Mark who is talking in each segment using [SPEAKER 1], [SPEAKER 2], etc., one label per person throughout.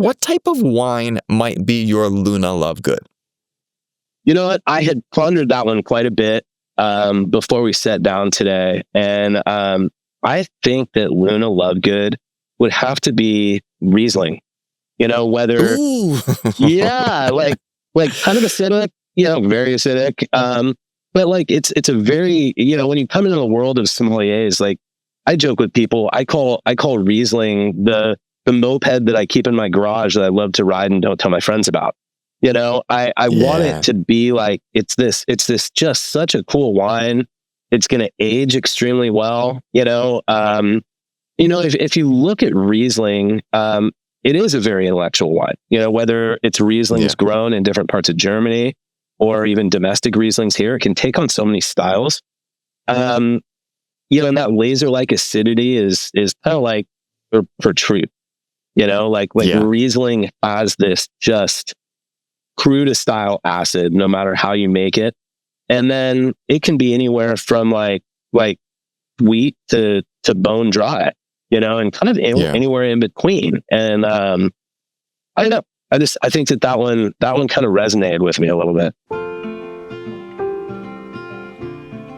[SPEAKER 1] What type of wine might be your Luna Lovegood?
[SPEAKER 2] You know what? I had pondered that one quite a bit before we sat down today. And I think that Luna Lovegood would have to be Riesling. You know, whether, yeah, like kind of acidic, very acidic. But like, it's a very, when you come into the world of sommeliers, like I joke with people, I call Riesling the moped that I keep in my garage that I love to ride and don't tell my friends about. I want it to be like, it's this just such a cool wine. It's going to age extremely well. If you look at Riesling, it is a very intellectual wine, whether it's Riesling's grown in different parts of Germany or even domestic Rieslings here, it can take on so many styles. And that laser-like acidity is kind of like for truth, Riesling has this just crude style acid, no matter how you make it. And then it can be anywhere from like wheat to bone dry, and kind of anywhere in between. And I don't know. I think that one kind of resonated with me a little bit.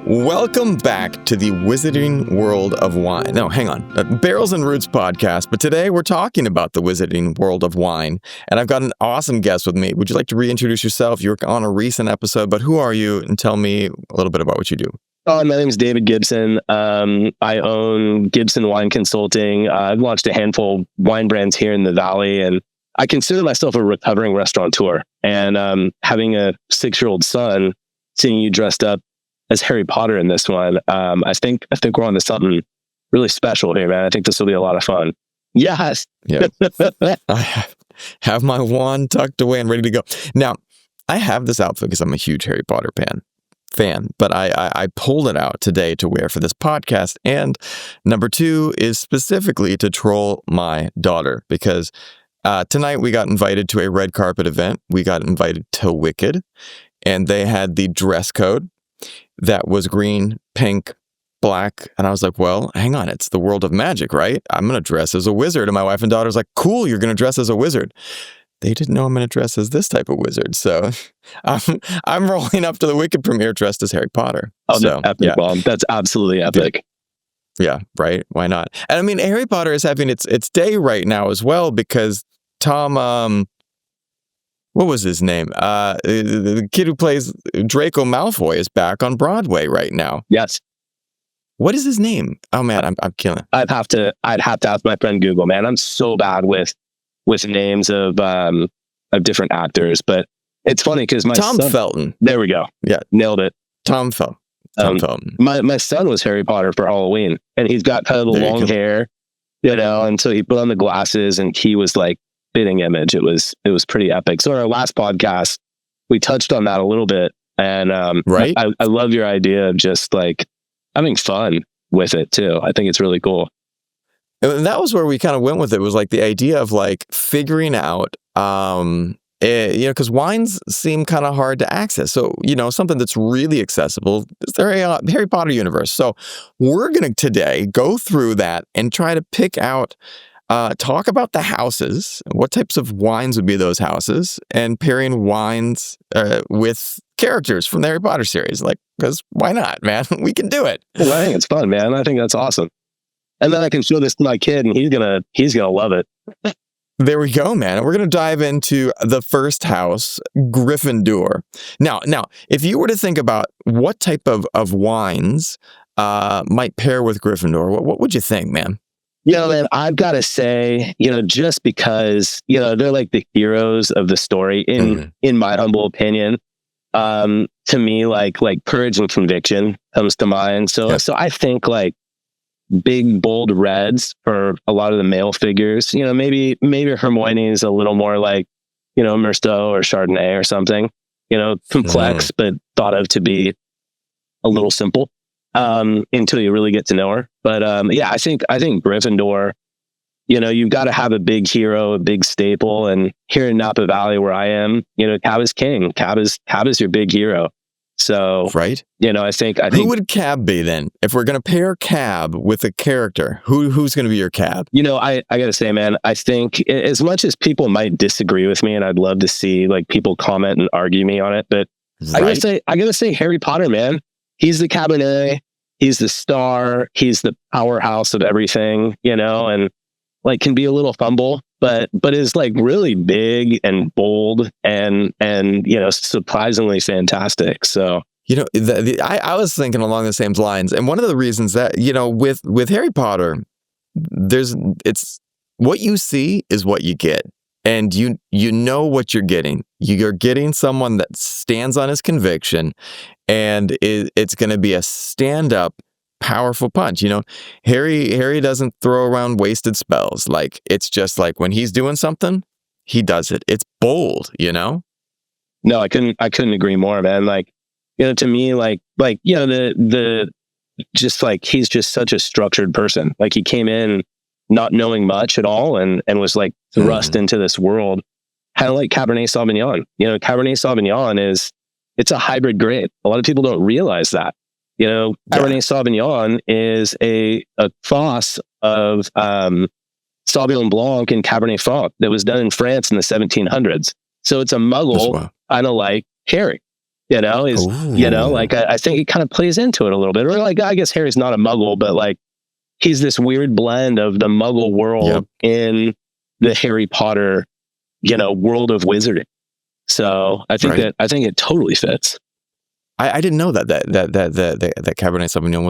[SPEAKER 1] Welcome back to the Wizarding World of Wine. No, hang on. Barrels and Roots podcast, but today we're talking about the Wizarding World of Wine, and I've got an awesome guest with me. Would you like to reintroduce yourself? You're on a recent episode, but who are you? And tell me a little bit about what you do.
[SPEAKER 2] Oh, my name is David Gibson. I own Gibson Wine Consulting. I've launched a handful of wine brands here in the Valley, and I consider myself a recovering restaurateur. And having a 6-year-old son, seeing you dressed up as Harry Potter in this one, I think we're on to something really special here, man. I think this will be a lot of fun. Yes.
[SPEAKER 1] Yeah. I have my wand tucked away and ready to go. Now, I have this outfit because I'm a huge Harry Potter fan, but I pulled it out today to wear for this podcast. And number 2 is specifically to troll my daughter, because tonight we got invited to a red carpet event. We got invited to Wicked, and they had the dress code that was green, pink, black. And I was like, well, hang on, it's the world of magic, right? I'm going to dress as a wizard. And my wife and daughter's like, cool, you're going to dress as a wizard. They didn't know I'm going to dress as this type of wizard. So I'm rolling up to the Wicked premiere dressed as Harry Potter.
[SPEAKER 2] Oh, so, that's epic, Mom. That's absolutely epic.
[SPEAKER 1] Yeah, right? Why not? And I mean, Harry Potter is having its day right now as well, because Tom... what was his name? The kid who plays Draco Malfoy is back on Broadway right now.
[SPEAKER 2] Yes.
[SPEAKER 1] What is his name? Oh man, I'm killing.
[SPEAKER 2] I'd have to ask my friend Google, man. I'm so bad with names of different actors, but it's funny because my
[SPEAKER 1] Tom
[SPEAKER 2] son,
[SPEAKER 1] Felton.
[SPEAKER 2] There we go. Yeah, nailed it.
[SPEAKER 1] Tom Felton.
[SPEAKER 2] My son was Harry Potter for Halloween, and he's got kind of the long hair, and so he put on the glasses, and he was like fitting image. It was pretty epic. So in our last podcast, we touched on that a little bit, and
[SPEAKER 1] right.
[SPEAKER 2] I love your idea of just like having fun with it too. I think it's really cool.
[SPEAKER 1] And that was where we kind of went with it. Was like the idea of like figuring out, because wines seem kind of hard to access. So, something that's really accessible is the Harry Potter universe. So we're going to today go through that and try to pick out, talk about the houses, what types of wines would be those houses, and pairing wines with characters from the Harry Potter series. Like, because why not, man? We can do it.
[SPEAKER 2] Well, I think it's fun, man. I think that's awesome. And then I can show this to my kid, and he's gonna love it.
[SPEAKER 1] There we go, man. And we're going to dive into the first house, Gryffindor. Now, if you were to think about what type of wines might pair with Gryffindor, what would you think, man?
[SPEAKER 2] Man, I've got to say, just because, they're like the heroes of the story in my humble opinion. To me, like courage and conviction comes to mind. So I think like big, bold reds for a lot of the male figures. Maybe Hermione is a little more like, Merlot or Chardonnay or something. Complex, but thought of to be a little simple until you really get to know her. But I think Gryffindor. You've got to have a big hero, a big staple, and here in Napa Valley, where I am, Cab is king. Cab is your big hero. So,
[SPEAKER 1] right.
[SPEAKER 2] I think
[SPEAKER 1] who would Cab be then? If we're going to pair Cab with a character, who's going to be your Cab?
[SPEAKER 2] I got to say, man, I think as much as people might disagree with me, and I'd love to see like people comment and argue me on it, but
[SPEAKER 1] Right.
[SPEAKER 2] I gotta say Harry Potter, man. He's the Cabernet, he's the star, he's the powerhouse of everything, and like can be a little fumble, but is like really big and bold and surprisingly fantastic. So
[SPEAKER 1] I was thinking along the same lines, and one of the reasons that with Harry Potter, it's what you see is what you get, and you know what you're getting. You're getting someone that stands on his conviction, and it's going to be a stand-up, powerful punch. Harry doesn't throw around wasted spells. Like, it's just like when he's doing something, he does it. It's bold.
[SPEAKER 2] No, I couldn't agree more, man. Like, to me, the just like he's just such a structured person. Like, he came in not knowing much at all and was like thrust into this world, kind of like Cabernet Sauvignon. Cabernet Sauvignon it's a hybrid grape. A lot of people don't realize that. Cabernet Sauvignon is a cross of Sauvignon Blanc and Cabernet Franc that was done in France in the 1700s. So it's a muggle, kind of like Harry. I think it kind of plays into it a little bit. Or like, I guess Harry's not a muggle, but like he's this weird blend of the muggle world in the Harry Potter, world of wizarding. So I think I think it totally fits.
[SPEAKER 1] I didn't know that Cabernet Sauvignon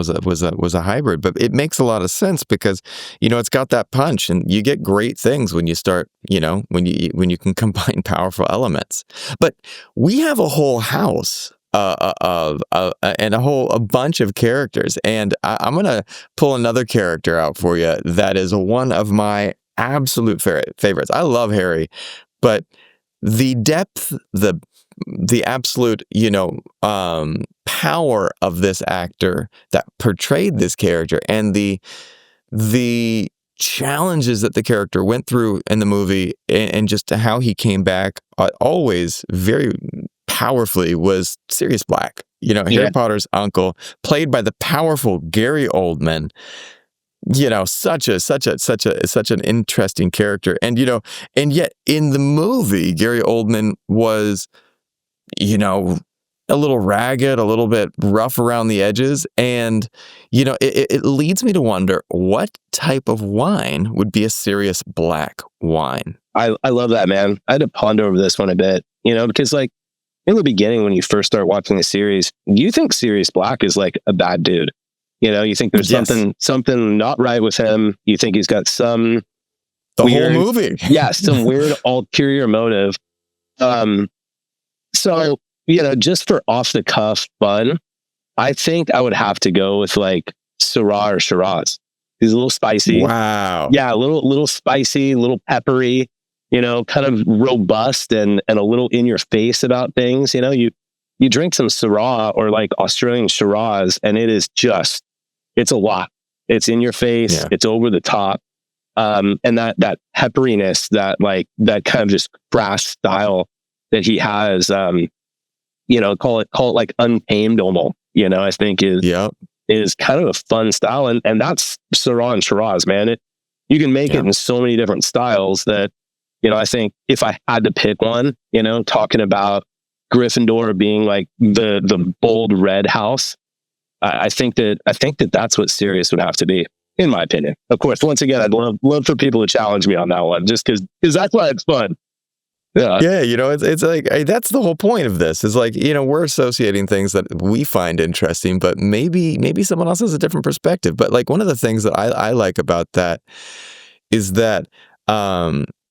[SPEAKER 1] was a hybrid, but it makes a lot of sense because it's got that punch, and you get great things when you start when you can combine powerful elements. But we have a whole house and a bunch of characters, and I'm gonna pull another character out for you that is one of my absolute favorites. I love Harry, but the depth, the absolute, power of this actor that portrayed this character, and the challenges that the character went through in the movie, and just how he came back always very powerfully, was Sirius Black. Harry Potter's uncle, played by the powerful Gary Oldman. Such an interesting character. And yet in the movie, Gary Oldman was, a little ragged, a little bit rough around the edges. And, it leads me to wonder what type of wine would be a Sirius Black wine.
[SPEAKER 2] I love that, man. I had to ponder over this one a bit, because like in the beginning, when you first start watching the series, you think Sirius Black is like a bad dude. You think there's something not right with him. You think he's got some weird,
[SPEAKER 1] whole movie.
[SPEAKER 2] Some weird ulterior motive. So, just for off the cuff fun, I think I would have to go with like Syrah or Shiraz. He's a little spicy.
[SPEAKER 1] Wow.
[SPEAKER 2] Yeah, a little spicy, a little peppery, kind of robust and a little in your face about things. You drink some Syrah or like Australian Shiraz, and it's a lot. It's in your face. Yeah. It's over the top. And that pepperiness, that kind of just brass style that he has, call it like untamed almost, I think is kind of a fun style. And that's Syrah and Shiraz, man. You can make it in so many different styles that, I think if I had to pick one, talking about Gryffindor being like the bold red house, I think that that's what Sirius would have to be, in my opinion. Of course, once again, I'd love for people to challenge me on that one, just because that's why it's fun. Yeah,
[SPEAKER 1] it's like that's the whole point of this. Is like we're associating things that we find interesting, but maybe someone else has a different perspective. But like one of the things that I like about that is that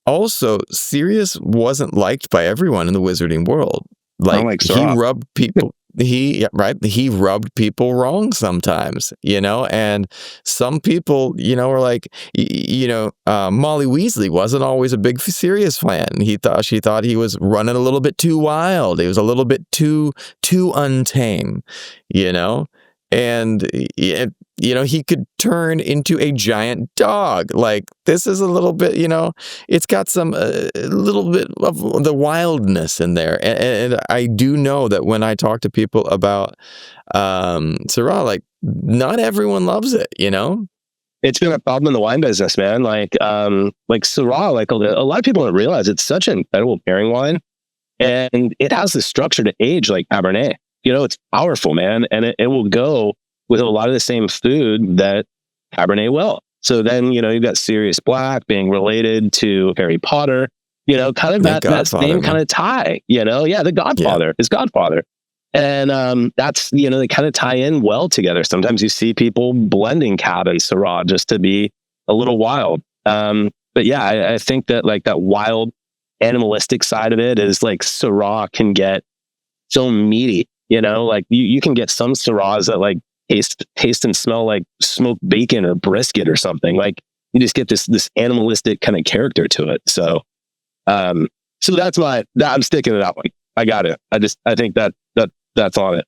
[SPEAKER 1] also Sirius wasn't liked by everyone in the wizarding world. Like he rubbed people. He rubbed people wrong sometimes, and some people, were like, Molly Weasley wasn't always a big Sirius fan. She thought he was running a little bit too wild. He was a little bit too untame, and he could turn into a giant dog. Like, this is a little bit, it's got some a little bit of the wildness in there. And I do know that when I talk to people about Syrah, like, not everyone loves it,
[SPEAKER 2] It's been a problem in the wine business, man. Like Syrah, like a lot of people don't realize it's such an incredible pairing wine, and it has the structure to age like Cabernet. It's powerful, man, and it will go with a lot of the same food that Cabernet will. So then, you've got Sirius Black being related to Harry Potter, kind of that same kind of tie, the Godfather, his Godfather. And that's, they kind of tie in well together. Sometimes you see people blending Cab and Syrah just to be a little wild. But yeah, I think that like that wild animalistic side of it is like Syrah can get so meaty, like you can get some Syrahs that like taste and smell like smoked bacon or brisket or something. Like you just get this animalistic kind of character to it. So I'm sticking to that one. I got it. I think that's on it.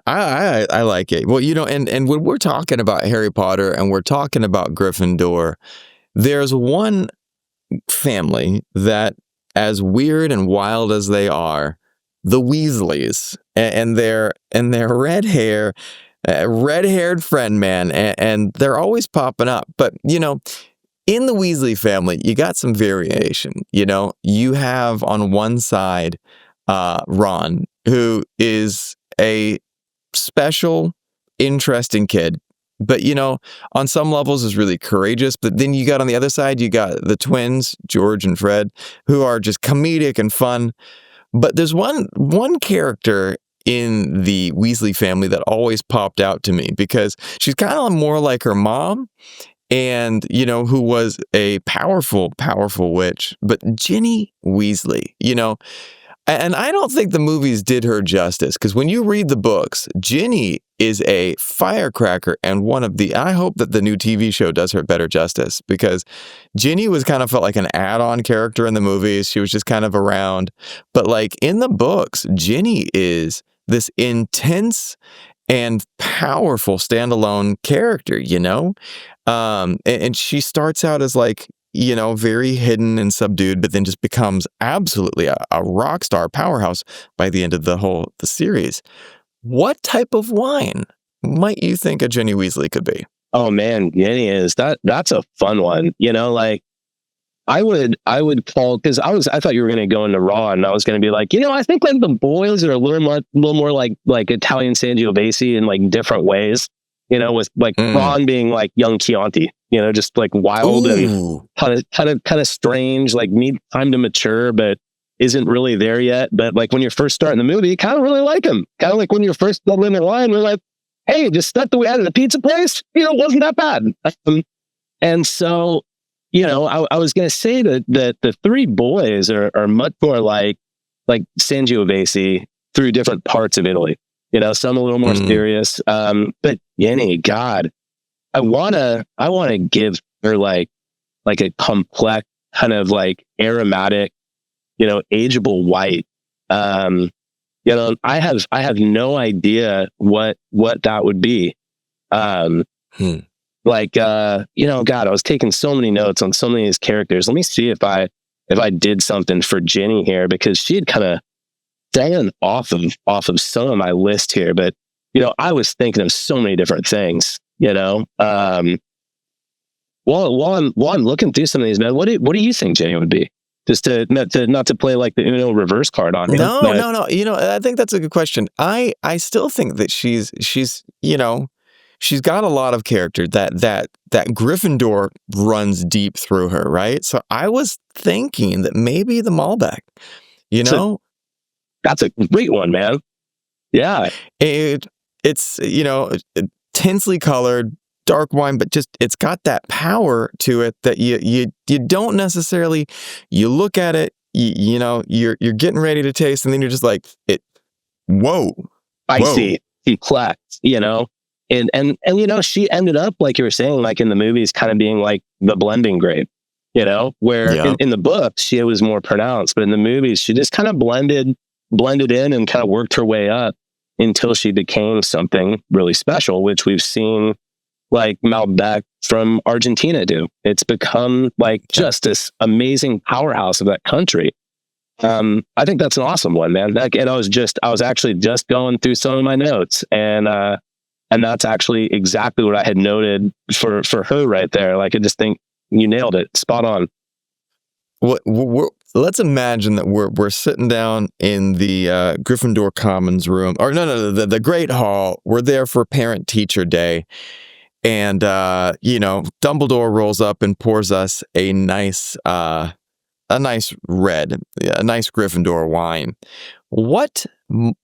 [SPEAKER 1] I like it. Well, and when we're talking about Harry Potter and we're talking about Gryffindor, there's one family that, as weird and wild as they are, the Weasleys and their red-haired friend, man, and they're always popping up. But, in the Weasley family, you got some variation. You have on one side Ron, who is a special, interesting kid, but on some levels is really courageous. But then you got on the other side, you got the twins, George and Fred, who are just comedic and fun. But there's one character in the Weasley family that always popped out to me because she's kind of more like her mom, and who was a powerful witch. But Ginny Weasley, and I don't think the movies did her justice, because when you read the books, Ginny is a firecracker, and I hope that the new TV show does her better justice, because Ginny felt like an add-on character in the movies. She was just kind of around. But like in the books, Ginny is this intense and powerful standalone character, and she starts out as like, very hidden and subdued, but then just becomes absolutely a rock star powerhouse by the end of the series. What type of wine might you think a Ginny Weasley could be?
[SPEAKER 2] Oh man, Ginny is that's a fun one. Like I would call, because I thought you were going to go into raw, and I was going to be like, I think like the boys are a little more like Italian Sangiovese in like different ways. With like Ron being like young Chianti, just like wild. Ooh. And kind of strange, like need time to mature, but isn't really there yet. But like when you're first starting the movie, you kind of really like him. Kind of like when you're first bubbling in line, we're like, hey, just stuff that we had at a pizza place, wasn't that bad. And so, I was going to say that the three boys are much more like Sangiovese through different parts of Italy. Some a little more serious. But Ginny, God, I wanna give her like a complex kind of like aromatic, ageable white. I have no idea what that would be. God, I was taking so many notes on so many of these characters. Let me see if I did something for Ginny here, because she had kind of staying off of some of my list here, but I was thinking of so many different things. While I'm looking through some of these, man, what do you think Ginny would be? Just not to play like the reverse card on you.
[SPEAKER 1] No. I think that's a good question. I still think that she's got a lot of character that Gryffindor runs deep through her, right? So I was thinking that maybe the Malbec,
[SPEAKER 2] That's a great one, man. Yeah.
[SPEAKER 1] It's, intensely colored, dark wine, but just, it's got that power to it that you don't necessarily, you look at it, you're getting ready to taste, and then you're just like, whoa.
[SPEAKER 2] Spicy, complex, and she ended up, like you were saying, like in the movies, kind of being like the blending grape, where in the book, she was more pronounced, but in the movies, she just kind of blended in and kind of worked her way up until she became something really special, which we've seen like Malbec from Argentina do. It's become like just this amazing powerhouse of that country. I think that's an awesome one, man. And I was actually just going through some of my notes, and that's actually exactly what I had noted for her right there. Like, I just think you nailed it, spot on.
[SPEAKER 1] Let's imagine that we're sitting down in the Gryffindor Commons room, or no, the Great Hall. We're there for Parent Teacher Day, and Dumbledore rolls up and pours us a nice Gryffindor wine. What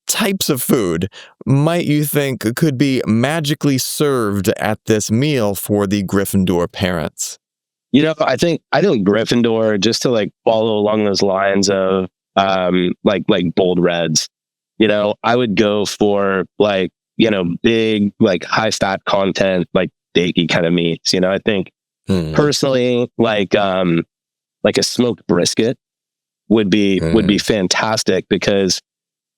[SPEAKER 1] types of food might you think could be magically served at this meal for the Gryffindor parents?
[SPEAKER 2] I think Gryffindor, just to like follow along those lines of like bold reds. I would go for like big like high fat content, like steaky kind of meats. I think personally like a smoked brisket would be fantastic, because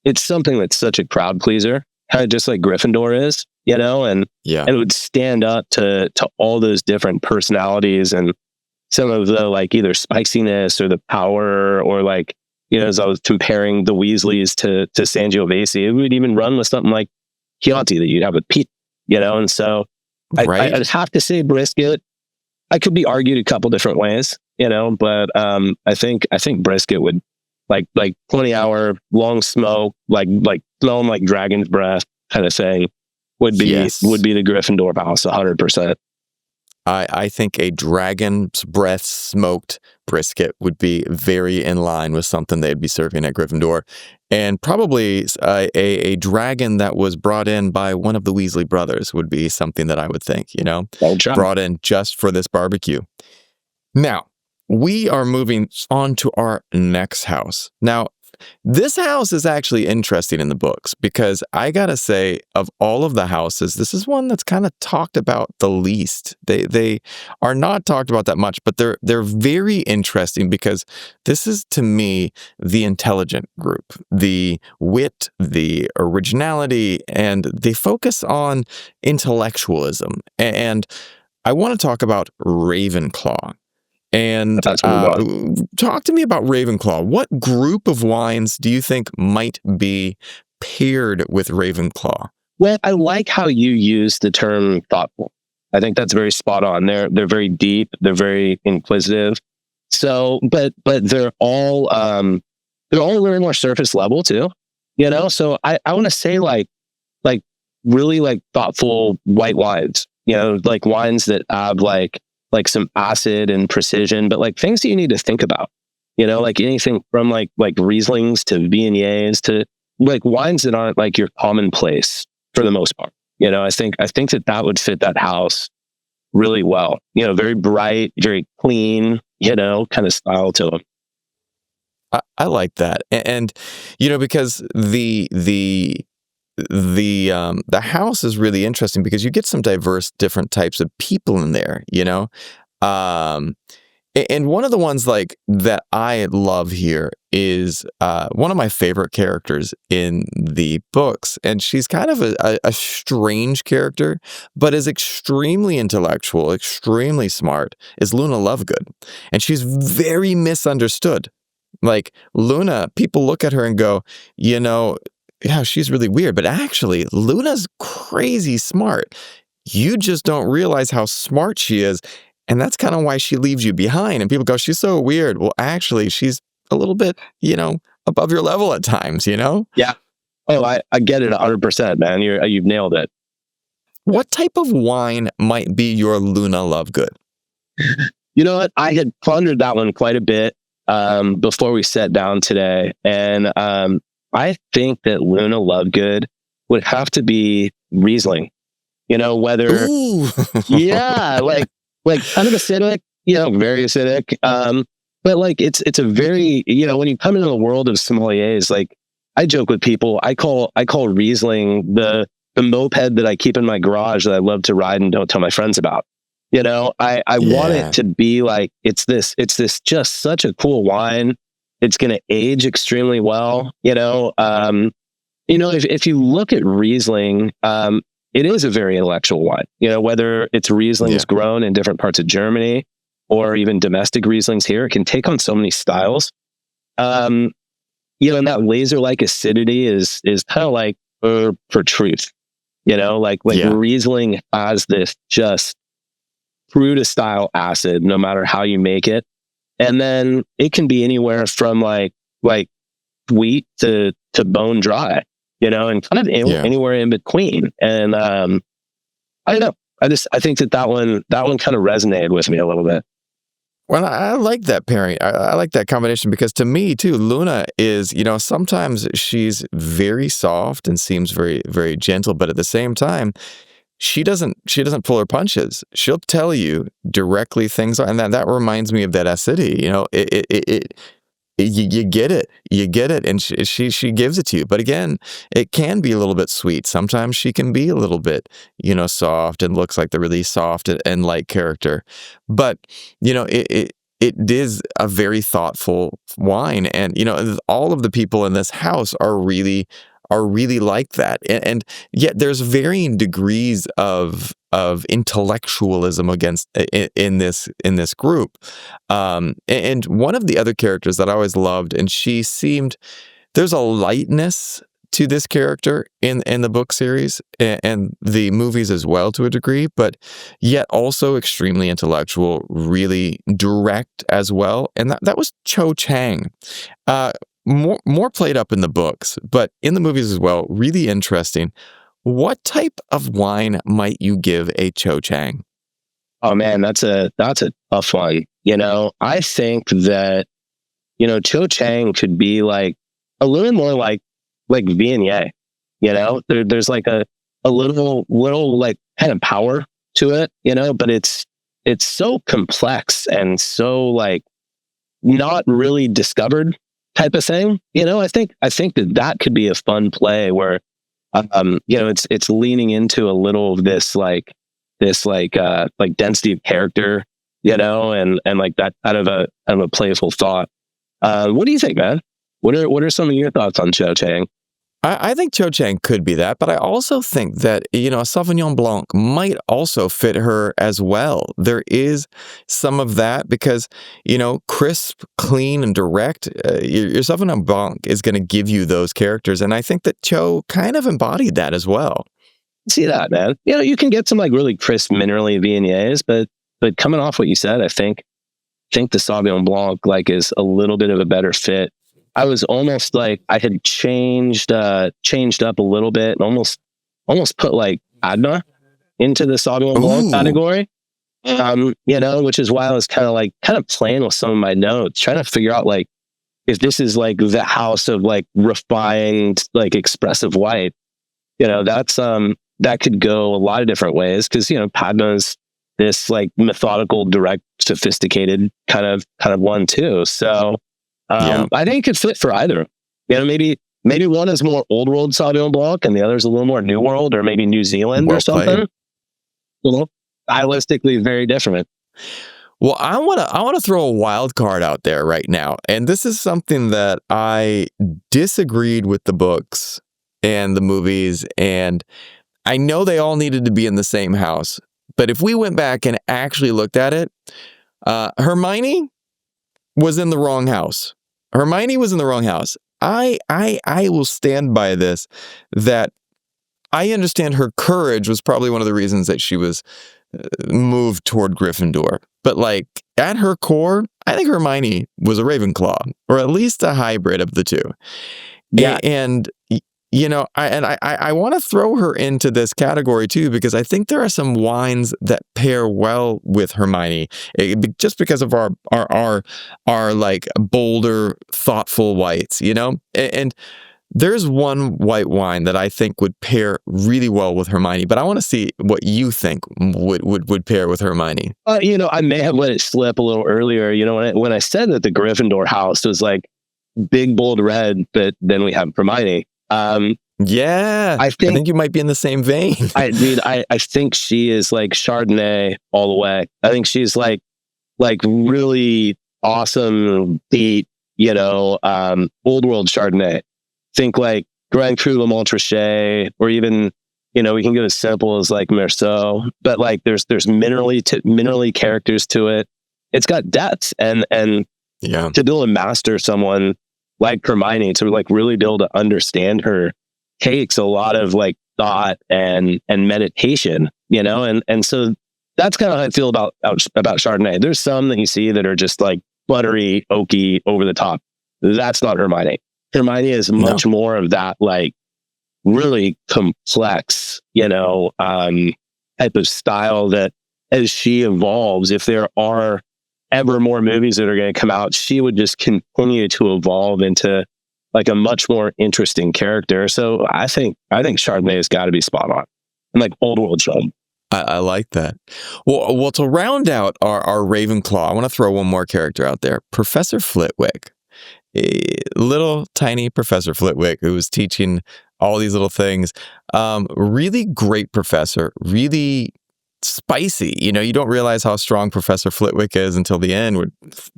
[SPEAKER 2] it's something that's such a crowd pleaser, kind of just like Gryffindor is, and it would stand up to all those different personalities and some of the like either spiciness or the power, or like, as I was comparing the Weasleys to Sangiovese, it would even run with something like Chianti that you'd have with Pete, and so I'd have to say brisket. I could be argued a couple different ways, but I think brisket would like 20-hour long smoke, like smelling like dragon's breath kind of thing would be the Gryffindor house 100%.
[SPEAKER 1] I think a dragon's breath smoked brisket would be very in line with something they'd be serving at Gryffindor, and probably a dragon that was brought in by one of the Weasley brothers would be something that I would think, brought in just for this barbecue. Now, we are moving on to our next house. Now, this house is actually interesting in the books, because I gotta say, of all of the houses, this is one that's kind of talked about the least. They are not talked about that much, but they're very interesting, because this is, to me, the intelligent group, the wit, the originality, and they focus on intellectualism. And I want to talk about Ravenclaw. And talk to me about Ravenclaw. What group of wines do you think might be paired with Ravenclaw?
[SPEAKER 2] Well, I like how you use the term thoughtful. I think that's very spot on. They're very deep. They're very inquisitive. So, but they're all very more surface level too. So I want to say like really like thoughtful white wines. Like wines that have like some acid and precision, but like things that you need to think about, like anything from like Rieslings to Viogniers to like wines that aren't like your commonplace for the most part. I think that would fit that house really well. Very bright, very clean, kind of style to them.
[SPEAKER 1] I like that. And because the house is really interesting, because you get some diverse different types of people in there, and one of the ones like that I love here is one of my favorite characters in the books, and she's kind of a strange character, but is extremely intellectual, extremely smart, is Luna Lovegood, and she's very misunderstood. Like Luna, people look at her and go, yeah, she's really weird, but actually, Luna's crazy smart. You just don't realize how smart she is, and that's kind of why she leaves you behind. And people go, she's so weird. Well, actually, she's a little bit, above your level at times,
[SPEAKER 2] Yeah. Oh, I get it 100%, man. You've nailed it.
[SPEAKER 1] What type of wine might be your Luna Lovegood?
[SPEAKER 2] You know what? I had pondered that one quite a bit before we sat down today, and I think that Luna Lovegood would have to be Riesling. Whether yeah, like kind of acidic, very acidic. But like it's a very, when you come into the world of sommeliers, like I joke with people, I call Riesling the moped that I keep in my garage that I love to ride and don't tell my friends about. I want it to be like it's this just such a cool wine. It's going to age extremely well. if you look at Riesling, it is a very intellectual wine. Whether it's Riesling's grown in different parts of Germany or even domestic Rieslings here, it can take on so many styles. And that laser-like acidity is kind of like for truth. Riesling has this just Fruta-style acid, no matter how you make it. And then it can be anywhere from like sweet to bone dry, and kind of anywhere in between. And I don't know. I think that one kind of resonated with me a little bit.
[SPEAKER 1] Well, I like that pairing. I like that combination because to me too, Luna is, sometimes she's very soft and seems very, very gentle, but at the same time, she doesn't pull her punches. She'll tell you directly things, and that reminds me of that acidity. You get it, and she gives it to you. But again, it can be a little bit sweet. Sometimes she can be a little bit, soft and looks like the really soft and light character. But it is a very thoughtful wine, and all of the people in this house are really like that, and yet there's varying degrees of intellectualism in this group. And one of the other characters that I always loved, and there's a lightness to this character in the book series and the movies as well to a degree, but yet also extremely intellectual, really direct as well. And that was Cho Chang. More played up in the books, but in the movies as well, really interesting. What type of wine might you give a Cho Chang?
[SPEAKER 2] Oh man, that's a tough one. I think that, Cho Chang could be like a little more like Viognier. There's like a little like kind of power to it, but it's so complex and so like not really discovered type of thing. I think that could be a fun play where, it's leaning into a little of this density of character, and like that out of a playful thought. What do you think, man? What are some of your thoughts on Cho Chang?
[SPEAKER 1] I think Cho Chang could be that, but I also think that, a Sauvignon Blanc might also fit her as well. There is some of that because, crisp, clean, and direct, your Sauvignon Blanc is going to give you those characters. And I think that Cho kind of embodied that as well.
[SPEAKER 2] See that, man. You can get some like really crisp, minerally Viogniers, but coming off what you said, I think the Sauvignon Blanc like is a little bit of a better fit. I was almost like I had changed up a little bit and almost put like Adna into the Sauvignon Blanc category. Which is why I was kind of playing with some of my notes, trying to figure out like if this is like the house of like refined, like expressive white. That's that could go a lot of different ways because Padma's this like methodical, direct, sophisticated kind of one too. So. I think it could fit for either. Maybe one is more old world Sauvignon Blanc and the other is a little more new world or maybe New Zealand or something. Stylistically very different.
[SPEAKER 1] Well, I want to throw a wild card out there right now. And this is something that I disagreed with the books and the movies. And I know they all needed to be in the same house. But if we went back and actually looked at it, Hermione was in the wrong house. Hermione was in the wrong house. I will stand by this, that I understand her courage was probably one of the reasons that she was moved toward Gryffindor. But like at her core, I think Hermione was a Ravenclaw, or at least a hybrid of the two. Yeah. And I want to throw her into this category too, because I think there are some wines that pair well with Hermione, just because of our like bolder, thoughtful whites, and there's one white wine that I think would pair really well with Hermione, but I want to see what you think would pair with Hermione.
[SPEAKER 2] I may have let it slip a little earlier, when I said that the Gryffindor house was like big, bold red, but then we have Hermione.
[SPEAKER 1] Yeah, I think you might be in the same vein.
[SPEAKER 2] I think she is like Chardonnay all the way. I think she's like really awesome, beat, old world Chardonnay. Think like Grand Cru Le Montrachet, or even, we can go as simple as like Merceau, but like there's minerally characters to it. It's got depth, and to be able to master someone like Hermione, to like really be able to understand her, takes a lot of like thought and meditation, and so that's kind of how I feel about Chardonnay. There's some that you see that are just like buttery, oaky, over the top. That's not Hermione. Hermione is much more of that, like really complex, type of style that as she evolves, if there are ever more movies that are going to come out, she would just continue to evolve into like a much more interesting character. So I think Chardonnay has got to be spot on, and like old world Chardonnay.
[SPEAKER 1] I like that. Well, to round out our Ravenclaw, I want to throw one more character out there, Professor Flitwick. A little tiny Professor Flitwick who was teaching all these little things. Really great professor, really spicy. You don't realize how strong Professor Flitwick is until the end. We're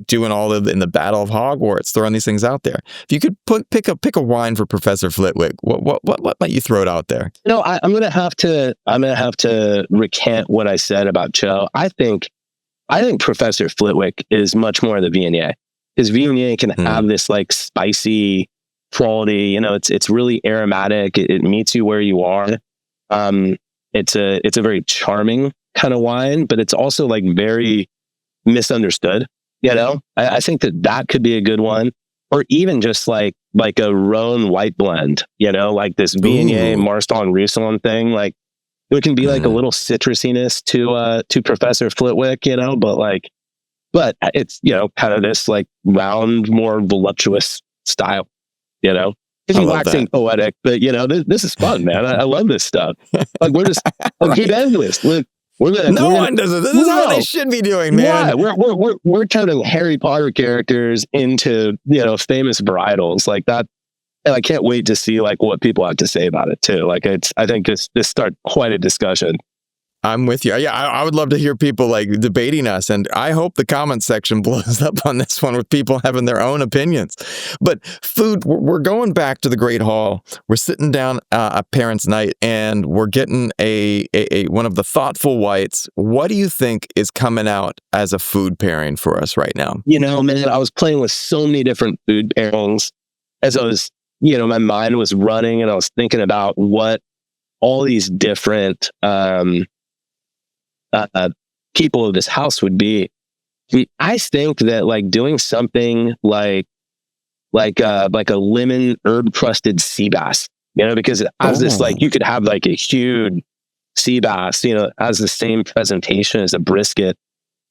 [SPEAKER 1] doing all of in the Battle of Hogwarts, throwing these things out there. If you could pick a wine for Professor Flitwick, what might you throw it out there?
[SPEAKER 2] I'm gonna have to recant what I said about Cho. I think Professor Flitwick is much more the Viognier. His Viognier can have this like spicy quality. It's really aromatic. It meets you where you are. It's a very charming kind of wine, but it's also like very misunderstood. I think that could be a good one, or even just like a Rhone white blend. Like this Viognier Marston Riesling thing. Like it can be like a little citrusiness to Professor Flitwick. But it's kind of this like round, more voluptuous style. If you waxing poetic, but this is fun, man. I love this stuff. Like we're just keep ending this. Look,
[SPEAKER 1] no one does it. This is what they should be doing, man.
[SPEAKER 2] Yeah, we're turning Harry Potter characters into famous varietals like that, and I can't wait to see like what people have to say about it too. Like I think this start quite a discussion.
[SPEAKER 1] I'm with you. Yeah, I would love to hear people like debating us, and I hope the comment section blows up on this one with people having their own opinions. But food, we're going back to the Great Hall. We're sitting down at parents' night, and we're getting a one of the thoughtful whites. What do you think is coming out as a food pairing for us right now?
[SPEAKER 2] Man, I was playing with so many different food pairings as I was, my mind was running, and I was thinking about what all these different people of this house would be. I think that like doing something like a lemon herb crusted sea bass, because it has this like, you could have like a huge sea bass, has the same presentation as a brisket,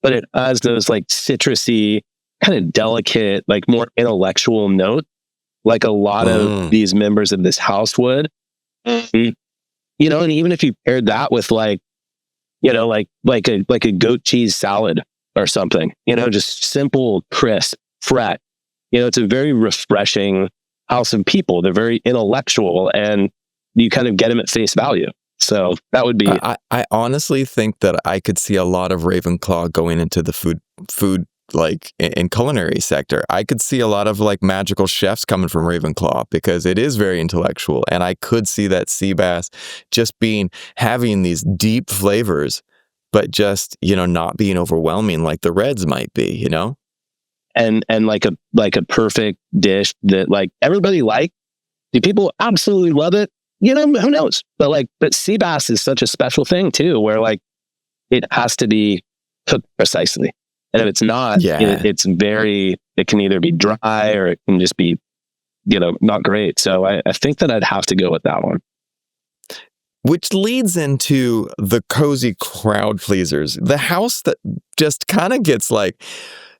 [SPEAKER 2] but it has those like citrusy, kind of delicate, like more intellectual note, like a lot of these members of this house would. And even if you paired that with like a goat cheese salad or something, just simple, crisp, fresh. It's a very refreshing house of people. They're very intellectual, and you kind of get them at face value. So that would be.
[SPEAKER 1] I honestly think that I could see a lot of Ravenclaw going into the food like in culinary sector. I could see a lot of like magical chefs coming from Ravenclaw because it is very intellectual, and I could see that sea bass just having these deep flavors, but just not being overwhelming like the reds might be,
[SPEAKER 2] and like a perfect dish that like everybody do people absolutely love it? Who knows? But sea bass is such a special thing too, where like it has to be cooked precisely. And if it's not, it can either be dry or it can just be, not great. So I think that I'd have to go with that one.
[SPEAKER 1] Which leads into the cozy crowd pleasers, the house that just kind of gets like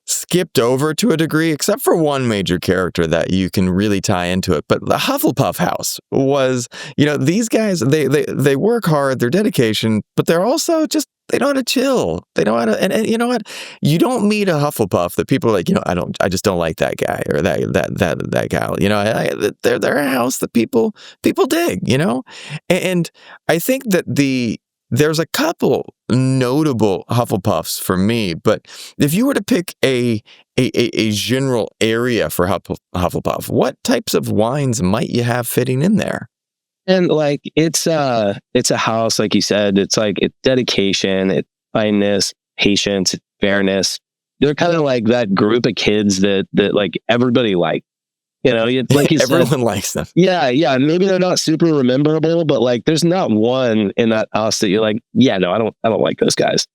[SPEAKER 1] skipped over to a degree, except for one major character that you can really tie into it. But the Hufflepuff house was, these guys, they work hard, their dedication, but they're also just, they know how to chill. They know how to, and you know what? You don't meet a Hufflepuff that people are like, I just don't like that guy or that gal. They're a house that people dig, And I think that the there's a couple notable Hufflepuffs for me, but if you were to pick a general area for Hufflepuff, what types of wines might you have fitting in there?
[SPEAKER 2] And like it's a house, like you said. It's like it's dedication, it's kindness, patience, it's fairness. They're kind of like that group of kids that like everybody likes. Like you said,
[SPEAKER 1] everyone likes them.
[SPEAKER 2] Yeah. Maybe they're not super rememberable, but like there's not one in that house that you're like, yeah, no, I don't like those guys.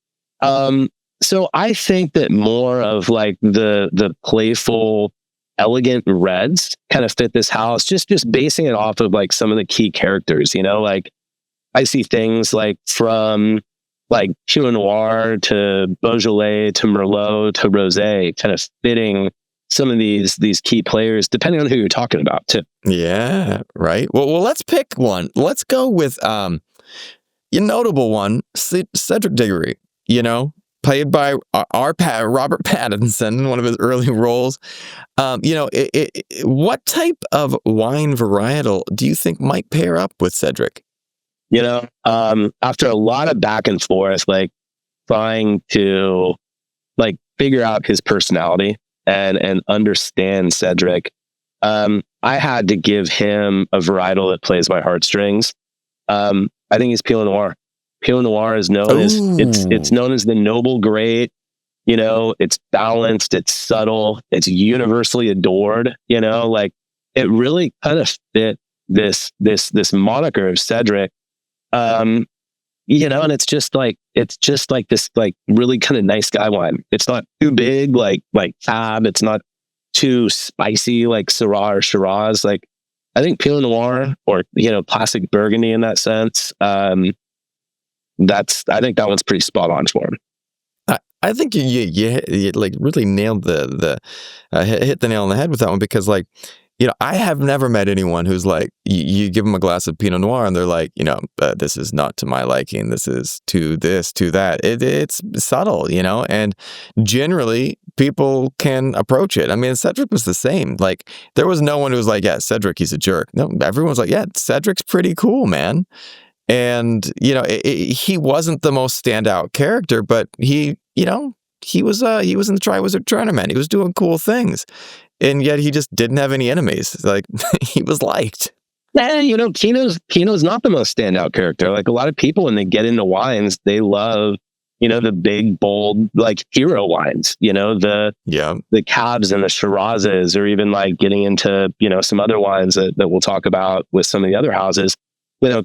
[SPEAKER 2] So I think that more of like the playful, elegant reds kind of fit this house, just basing it off of like some of the key characters, like I see things like from like Pinot Noir to Beaujolais to Merlot to Rosé kind of fitting some of these key players, depending on who you're talking about too.
[SPEAKER 1] Yeah, right. Well, let's pick one. Let's go with a notable one, Cedric Diggory, played by our Robert Pattinson in one of his early roles. What type of wine varietal do you think might pair up with Cedric?
[SPEAKER 2] After a lot of back and forth, like trying to like figure out his personality and understand Cedric, I had to give him a varietal that plays my heartstrings. I think he's Pinot Noir. Pinot Noir is known as it's known as the noble great. It's balanced, it's subtle, it's universally adored. Like it really kind of fit this moniker of Cedric. And it's just like this like really kind of nice guy wine. It's not too big like Cab. It's not too spicy like Syrah or Shiraz. Like I think Pinot Noir or classic Burgundy in that sense. I think that one's pretty spot on for him.
[SPEAKER 1] I think you like really nailed the hit the nail on the head with that one, because like, I have never met anyone who's like, you give them a glass of Pinot Noir and they're like, this is not to my liking. This is to this, to that. It's subtle, and generally people can approach it. I mean, Cedric was the same. Like there was no one who was like, yeah, Cedric, he's a jerk. No, everyone's like, yeah, Cedric's pretty cool, man. And, he wasn't the most standout character, but he was in the Triwizard Tournament. He was doing cool things. And yet he just didn't have any enemies. Like he was liked.
[SPEAKER 2] Yeah, Kino's not the most standout character. Like a lot of people, when they get into wines, they love, the big, bold, like hero wines, the Cabs and the Shirazes, or even like getting into, some other wines that we'll talk about with some of the other houses.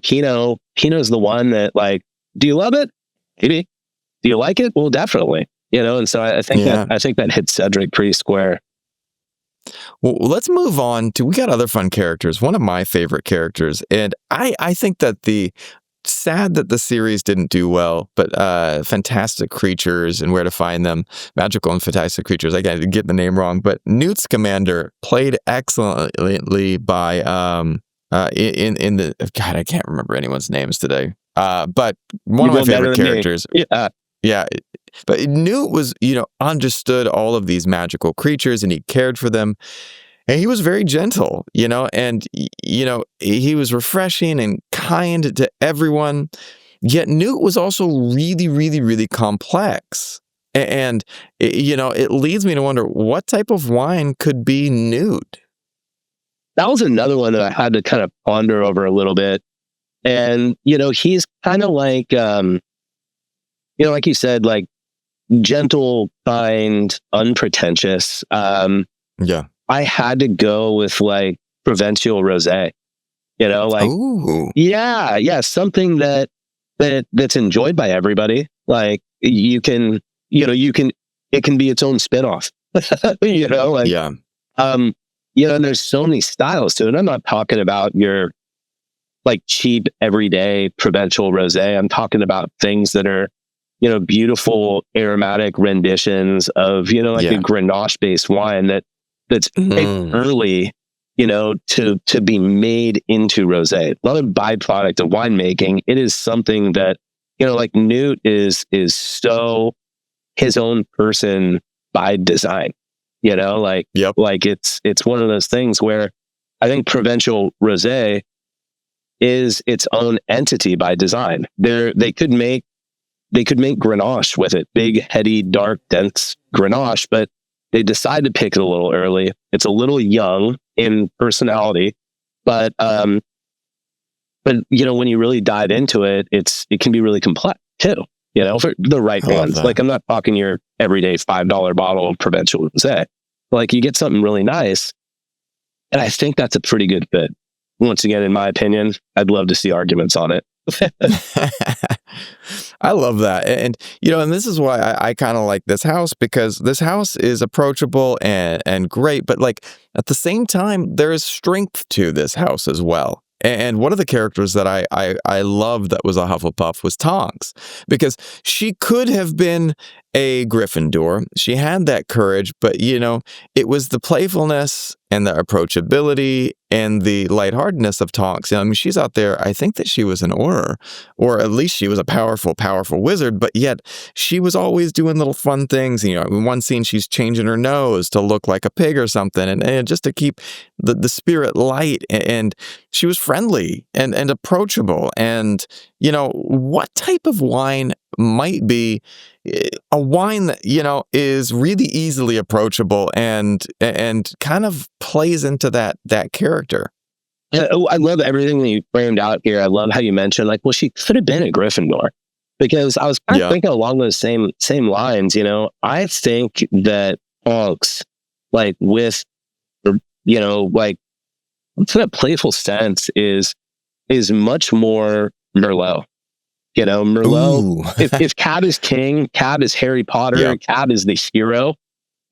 [SPEAKER 2] Kino's the one that like, do you love it? Maybe. Do you like it? Well, definitely. And so I think that hits Cedric pretty square.
[SPEAKER 1] Well, let's move on to, we got other fun characters. One of my favorite characters, and I think that sad that the series didn't do well, but Fantastic Creatures and Where to Find Them, Magical and Fantastic Creatures, I gotta get the name wrong, but Newt Scamander played excellently by in the, God, I can't remember anyone's names today, but one of my favorite characters. Yeah. But Newt was, understood all of these magical creatures and he cared for them. And he was very gentle, and, he was refreshing and kind to everyone. Yet Newt was also really, really, really complex. And, it leads me to wonder what type of wine could be Newt?
[SPEAKER 2] That was another one that I had to kind of ponder over a little bit. And, he's kind of like, like you said, like gentle, kind, unpretentious. I had to go with like Provençal Rosé, like,
[SPEAKER 1] ooh.
[SPEAKER 2] Yeah. Something that's enjoyed by everybody. Like it can be its own spinoff, and there's so many styles to it. I'm not talking about your like cheap, everyday Provençal Rosé. I'm talking about things that are, beautiful aromatic renditions of, a Grenache-based wine that's early, to be made into rosé. Not a byproduct of winemaking. It is something that, like Newt is so his own person by design. Like it's one of those things where I think Provençal Rosé is its own entity by design. They could make Grenache with it, big, heady, dark, dense Grenache, but they decided to pick it a little early. It's a little young in personality, but when you really dive into it, it can be really complex too. For the right ones. Like, I'm not talking your everyday $5 bottle of Provincial Rosé. Like, you get something really nice, and I think that's a pretty good fit. Once again, in my opinion, I'd love to see arguments on it.
[SPEAKER 1] I love that. And this is why I kind of like this house, because this house is approachable and great, but like at the same time, there is strength to this house as well. And one of the characters that I loved that was a Hufflepuff was Tonks, because she could have been a Gryffindor. She had that courage, but it was the playfulness and the approachability and the lightheartedness of Tonks. She's out there. I think that she was an Auror, or at least she was a powerful wizard, but yet she was always doing little fun things. In one scene, she's changing her nose to look like a pig or something, and just to keep the spirit light. And she was friendly and approachable. And, what type of wine might be a wine that, is really easily approachable and kind of plays into that character?
[SPEAKER 2] I love everything that you framed out here. I love how you mentioned, like, well, she could have been a Gryffindor, because I was kind of thinking along those same lines. I think that Tonks, like, with, like, that playful sense is much more Merlot. Merlot, if Cab is king, Cab is Harry Potter, Cab is the hero,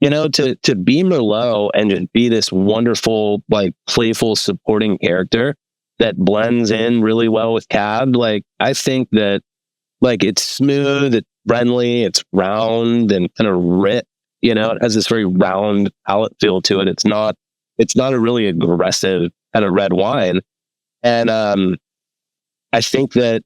[SPEAKER 2] to be Merlot and just be this wonderful, like, playful supporting character that blends in really well with Cab. Like, I think that, like, it's smooth, it's friendly, it's round and kind of rich, it has this very round palate feel to it. It's not a really aggressive kind of red wine. And, I think that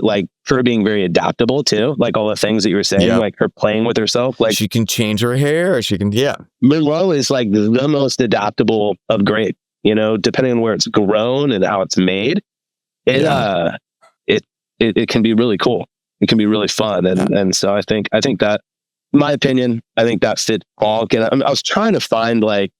[SPEAKER 2] like her being very adaptable too, like all the things that you were saying, like her playing with herself, like
[SPEAKER 1] she can change her hair, or she can,
[SPEAKER 2] Merlot is like the most adaptable of grape, depending on where it's grown and how it's made. It can be really cool. It can be really fun. And so I think that, in my opinion, I think that fit all. I was trying to find, like,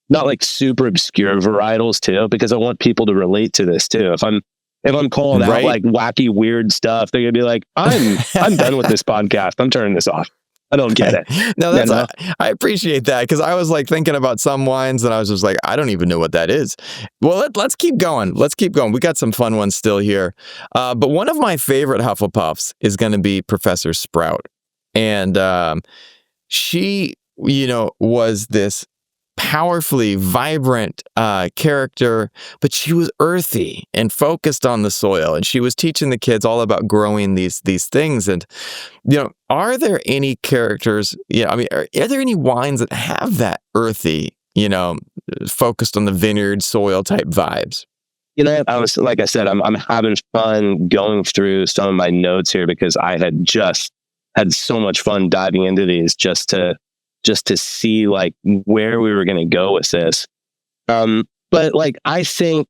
[SPEAKER 2] not like super obscure varietals too, because I want people to relate to this too. If I'm calling out like wacky, weird stuff, they're gonna be like, I'm done with this podcast. I'm turning this off. I don't get it.
[SPEAKER 1] No, I appreciate that, because I was like thinking about some wines and I was just like, I don't even know what that is. Well, let's keep going. We got some fun ones still here. But one of my favorite Hufflepuffs is going to be Professor Sprout. And she, was this powerfully vibrant character, but she was earthy and focused on the soil, and she was teaching the kids all about growing these things. And are there any characters, are there any wines that have that earthy, focused on the vineyard soil type vibes?
[SPEAKER 2] I was, like I said, I'm having fun going through some of my notes here, because I had just had so much fun diving into these just to see, like, where we were going to go with this. But, like, I think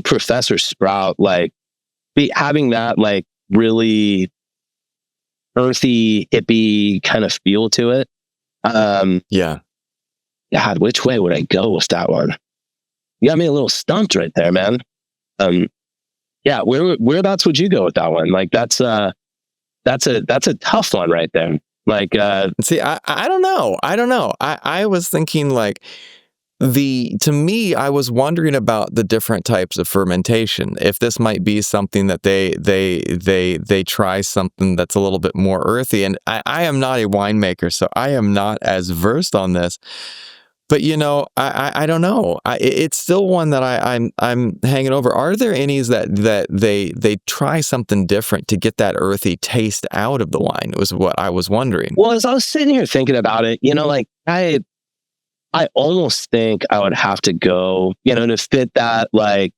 [SPEAKER 2] Professor Sprout, like, having that, like, really earthy, hippie kind of feel to it. God, which way would I go with that one? You got me a little stumped right there, man. Whereabouts would you go with that one? Like, that's a tough one right there. Like,
[SPEAKER 1] see, I don't know. I was thinking, like, to me, I was wondering about the different types of fermentation. If this might be something that they try something that's a little bit more earthy. And I am not a winemaker, so I am not as versed on this. But I don't know. It's still one that I'm hanging over. Are there any that they try something different to get that earthy taste out of the wine? Was what I was wondering.
[SPEAKER 2] Well, as I was sitting here thinking about it, like, I almost think I would have to go, to fit that, like,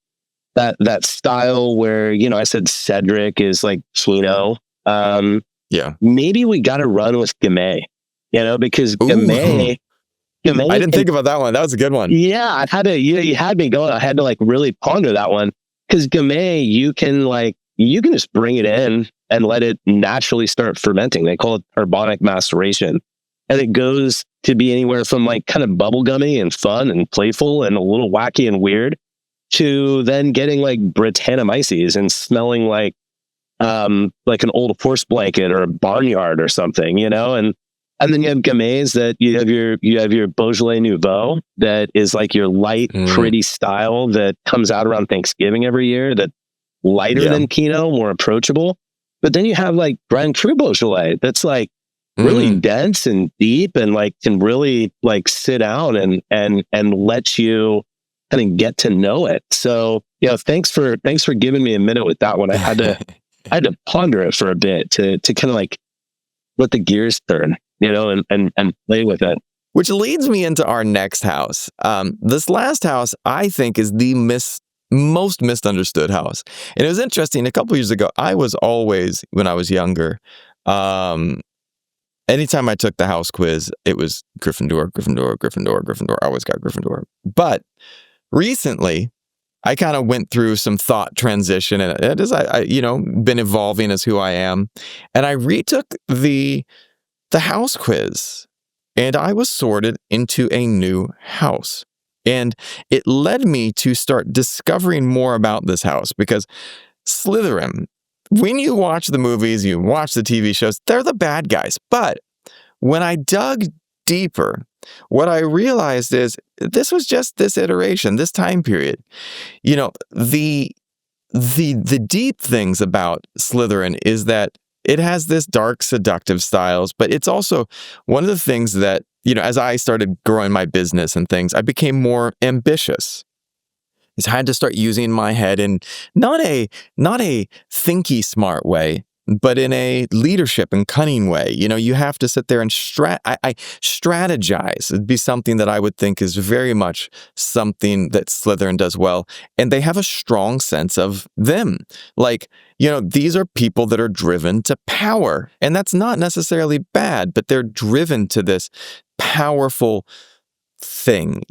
[SPEAKER 2] that style where, I said Cedric is like Pinot. Maybe we got to run with Gamay, because Gamay,
[SPEAKER 1] I didn't think about that one. That was a good one.
[SPEAKER 2] yeah, I had to. You had me going. I had to like really ponder that one because Gamay, you can just bring it in and let it naturally start fermenting. They call it carbonic maceration, and it goes to be anywhere from like kind of bubblegummy and fun and playful and a little wacky and weird to then getting like Brettanomyces and smelling like an old horse blanket or a barnyard or something, and then you have Gamays that you have your Beaujolais Nouveau that is like your light, pretty style that comes out around Thanksgiving every year. That lighter than Pinot, more approachable. But then you have like Grand Cru Beaujolais that's like really dense and deep and like can really like sit down and let you kind of get to know it. So thanks for giving me a minute with that one. I had to ponder it for a bit to kind of like let the gears turn, and play with it.
[SPEAKER 1] Which leads me into our next house. This last house, I think, is the most misunderstood house. And it was interesting. A couple years ago, I was always, when I was younger, anytime I took the house quiz, it was Gryffindor, Gryffindor, Gryffindor, Gryffindor. I always got Gryffindor. But recently, I kind of went through some thought transition, and it is, been evolving as who I am. And I retook the house quiz, and I was sorted into a new house. And it led me to start discovering more about this house because Slytherin, when you watch the movies, you watch the TV shows, they're the bad guys. But when I dug deeper, what I realized is this was just this iteration, this time period. The deep things about Slytherin is that it has this dark, seductive styles, but it's also one of the things that, as I started growing my business and things, I became more ambitious. I had to start using my head in not a thinky smart way, but in a leadership and cunning way. You have to sit there and strategize. It'd be something that I would think is very much something that Slytherin does well. And they have a strong sense of them. Like, these are people that are driven to power. And that's not necessarily bad, but they're driven to this powerful thing,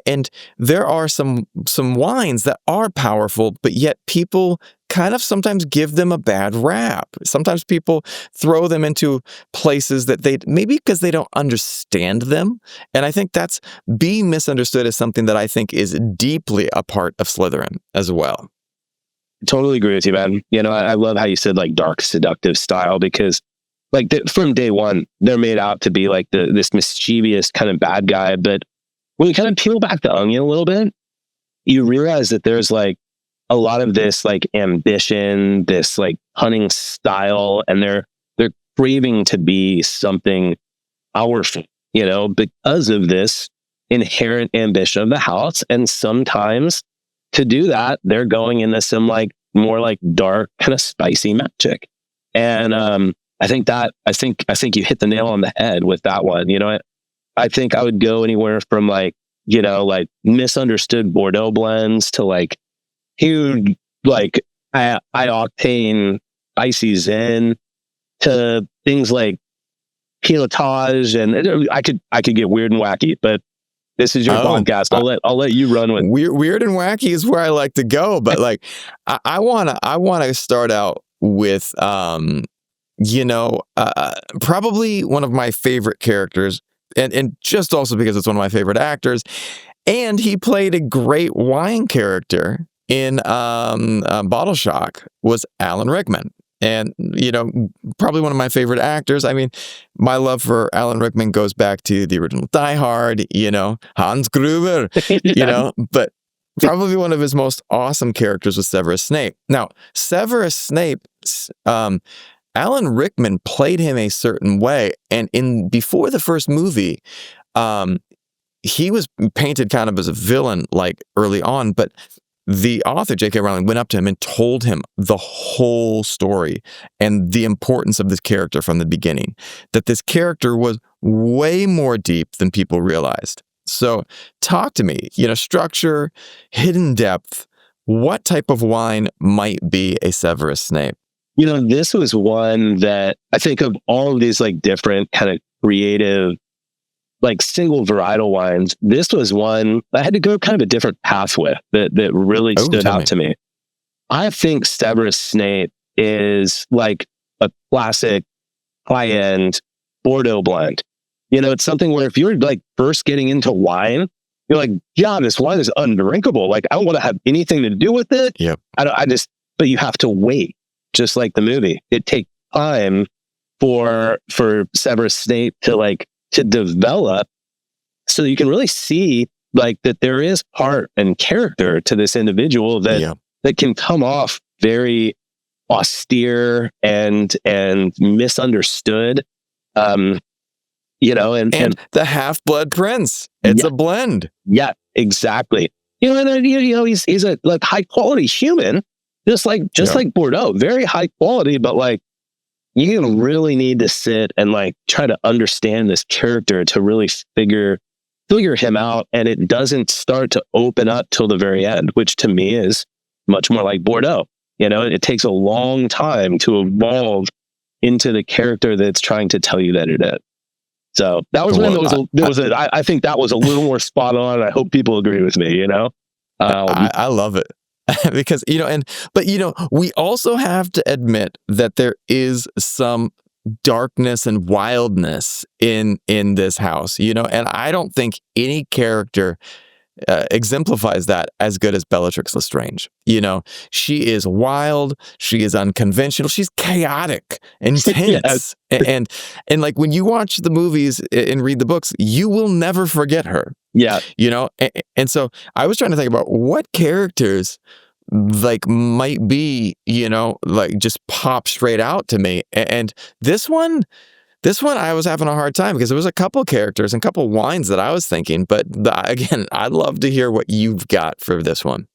[SPEAKER 1] and there are some wines that are powerful, but yet people kind of sometimes give them a bad rap. Sometimes people throw them into places that maybe because they don't understand them. And I think that's being misunderstood is something that I think is deeply a part of Slytherin as well.
[SPEAKER 2] Totally agree with you, man. I love how you said like dark, seductive style because like from day one, they're made out to be like this mischievous kind of bad guy. But when you kind of peel back the onion a little bit, you realize that there's like a lot of this like ambition, this like cunning style, and they're craving to be something powerful, because of this inherent ambition of the house. And sometimes to do that, they're going into some like more like dark, kind of spicy magic. And I think you hit the nail on the head with that one. I think I would go anywhere from like misunderstood Bordeaux blends to like huge, like high octane icy Zin to things like pinotage. And I could get weird and wacky, but this is your podcast. I'll let you run with
[SPEAKER 1] weird and wacky is where I like to go. But like, I want to start out with, probably one of my favorite characters. And just also because it's one of my favorite actors. And he played a great wine character in Bottle Shock was Alan Rickman. And, probably one of my favorite actors. I mean, my love for Alan Rickman goes back to the original Die Hard, Hans Gruber, but probably one of his most awesome characters was Severus Snape. Now, Severus Snape, Alan Rickman played him a certain way, and before the first movie, he was painted kind of as a villain, like early on. But the author J.K. Rowling went up to him and told him the whole story and the importance of this character from the beginning. That this character was way more deep than people realized. So, talk to me. Structure, hidden depth. What type of wine might be a Severus Snape?
[SPEAKER 2] This was one that I think of all of these like different kind of creative like single varietal wines, this was one I had to go kind of a different path with that really stood out to me. I think Severus Snape is like a classic high-end Bordeaux blend. You know, it's something where if you're like first getting into wine, you're like, yeah, this wine is undrinkable. Like, I don't want to have anything to do with it.
[SPEAKER 1] Yep.
[SPEAKER 2] But you have to wait, just like the movie. It takes time for Severus Snape to develop, so you can really see like that there is heart and character to this individual that can come off very austere and misunderstood. You know, and
[SPEAKER 1] the Half-Blood Prince. It's a blend.
[SPEAKER 2] Yeah, exactly. You know, and you know, he's a like high quality human, just like Bordeaux, very high quality, but like you really need to sit and like try to understand this character to really figure him out, and it doesn't start to open up till the very end, which to me is much more like Bordeaux. You know, it takes a long time to evolve into the character that's trying to tell you that it is. So that was I think that was a little more spot on. I hope people agree with me, you know?
[SPEAKER 1] I love it because, you know, but you know, we also have to admit that there is some darkness and wildness in this house, you know, and I don't think any character exemplifies that as good as Bellatrix Lestrange. You know, she is wild, she is unconventional, she's chaotic, intense, and like when you watch the movies and read the books, you will never forget her. Yeah, you know, and so I was trying to think about what characters like might be, you know, like just pop straight out to me, and this one I was having a hard time because there was a couple characters and a couple wines that I was thinking, but again, I'd love to hear what you've got for this one.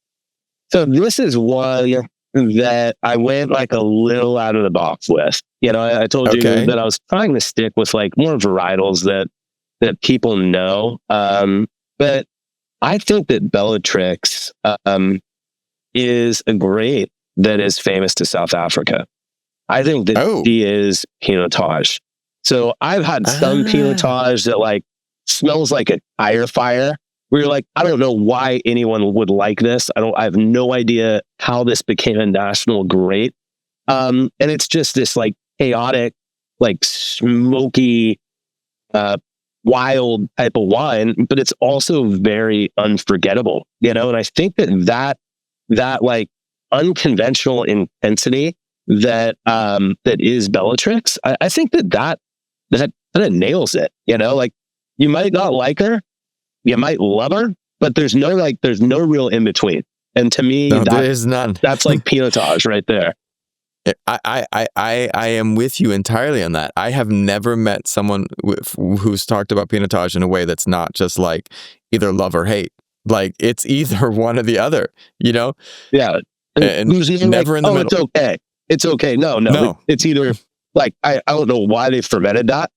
[SPEAKER 2] So this is one that I went like a little out of the box with. You know, I told you that I was trying to stick with like more varietals that people know. But I think that Bellatrix is a grape that is famous to South Africa. I think that she is pinotage. So I've had some pinotage that like smells like a tire fire, where you're like, I don't know why anyone would like this. I have no idea how this became a national grape. And it's just this like chaotic, like smoky, wild type of wine, but it's also very unforgettable, you know? And I think that like unconventional intensity that is Bellatrix, I think that kind of nails it, you know? Like, you might not like her, you might love her, but there's no real in between. And to me,
[SPEAKER 1] there is none.
[SPEAKER 2] That's like pinotage right there.
[SPEAKER 1] I am with you entirely on that. I have never met someone who's talked about pinotage in a way that's not just like either love or hate. Like, it's either one or the other, you know?
[SPEAKER 2] Yeah.
[SPEAKER 1] And never in the middle.
[SPEAKER 2] It's okay. It's okay. No. It's either like, I don't know why they fermented that,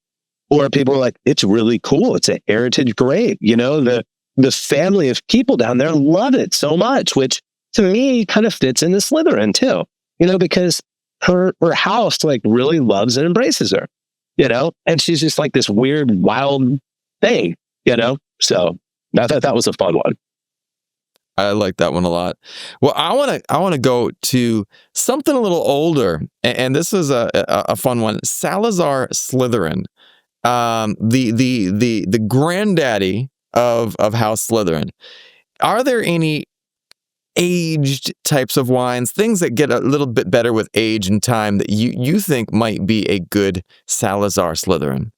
[SPEAKER 2] or people are like, it's really cool. It's a heritage grape. You know, the family of people down there love it so much, which to me kind of fits into Slytherin too, you know, because her house like really loves and embraces her, you know, and she's just like this weird, wild thing, you know? So I thought that was a fun one.
[SPEAKER 1] I like that one a lot. Well, I want to go to something a little older, and this is a fun one. Salazar Slytherin, the granddaddy of House Slytherin. Are there any aged types of wines, things that get a little bit better with age and time, that you think might be a good Salazar Slytherin?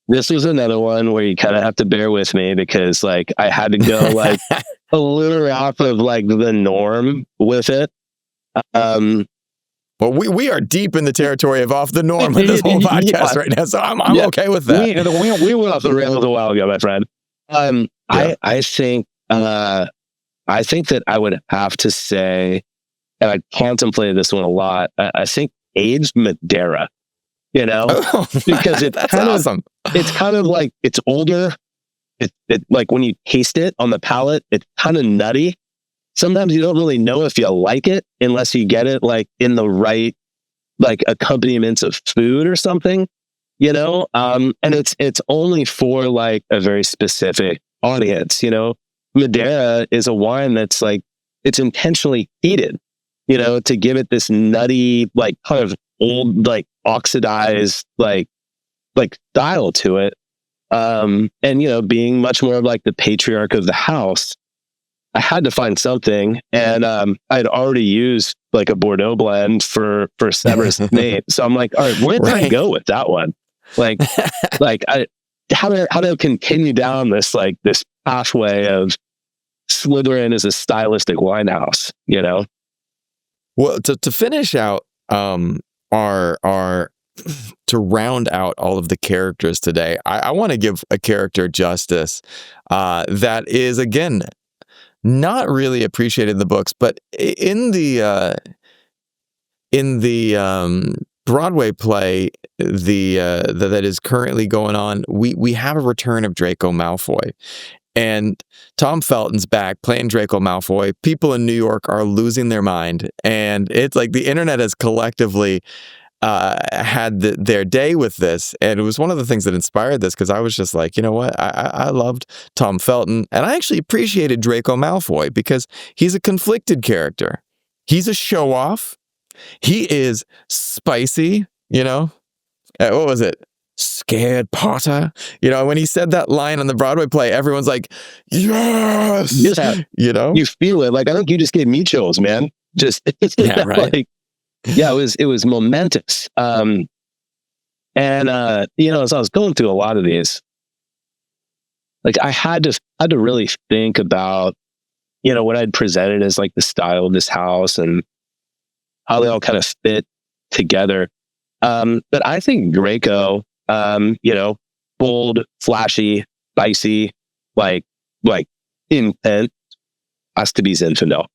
[SPEAKER 2] This was another one where you kind of have to bear with me because like I had to go like a little off of like the norm with it.
[SPEAKER 1] Well, we are deep in the territory of off the norm with this whole podcast right now, so I'm okay with that.
[SPEAKER 2] We went off the rails a while ago, my friend. I think that I would have to say, and I contemplated this one a lot. I think aged Madeira. You know, because it's kind
[SPEAKER 1] awesome.
[SPEAKER 2] It's kind of like, it's older. It like when you taste it on the palate, it's kind of nutty. Sometimes you don't really know if you like it unless you get it like in the right like accompaniments of food or something. and it's only for like a very specific audience. Madeira is a wine that's like, it's intentionally heated, to give it this nutty, like kind of old, like oxidized, like style to it. And being much more of like the patriarch of the house, I had to find something, and I'd already used like a Bordeaux blend for Severus Snape. So I'm like, all right, where did I go with that one? Like how do I continue down this pathway of Slytherin as a stylistic wine house?
[SPEAKER 1] Well, to finish out our to round out all of the characters today, I want to give a character justice that is, again, not really appreciated in the books, but in the Broadway play that is currently going on, we have a return of Draco Malfoy. And Tom Felton's back playing Draco Malfoy. People in New York are losing their mind. And it's like the internet has collectively had their day with this. And it was one of the things that inspired this, because I was just like, you know what? I loved Tom Felton. And I actually appreciated Draco Malfoy because he's a conflicted character. He's a show-off. He is spicy, what was it? Scared Potter. When he said that line on the Broadway play, everyone's like, yes!
[SPEAKER 2] You feel it. Like, I think you just gave me chills, man.
[SPEAKER 1] Yeah, right.
[SPEAKER 2] It was momentous. As I was going through a lot of these, like I had to really think about, what I'd presented as like the style of this house and how they all kind of fit together. But I think Draco, bold, flashy, spicy, like intense, has to be Zinfandel.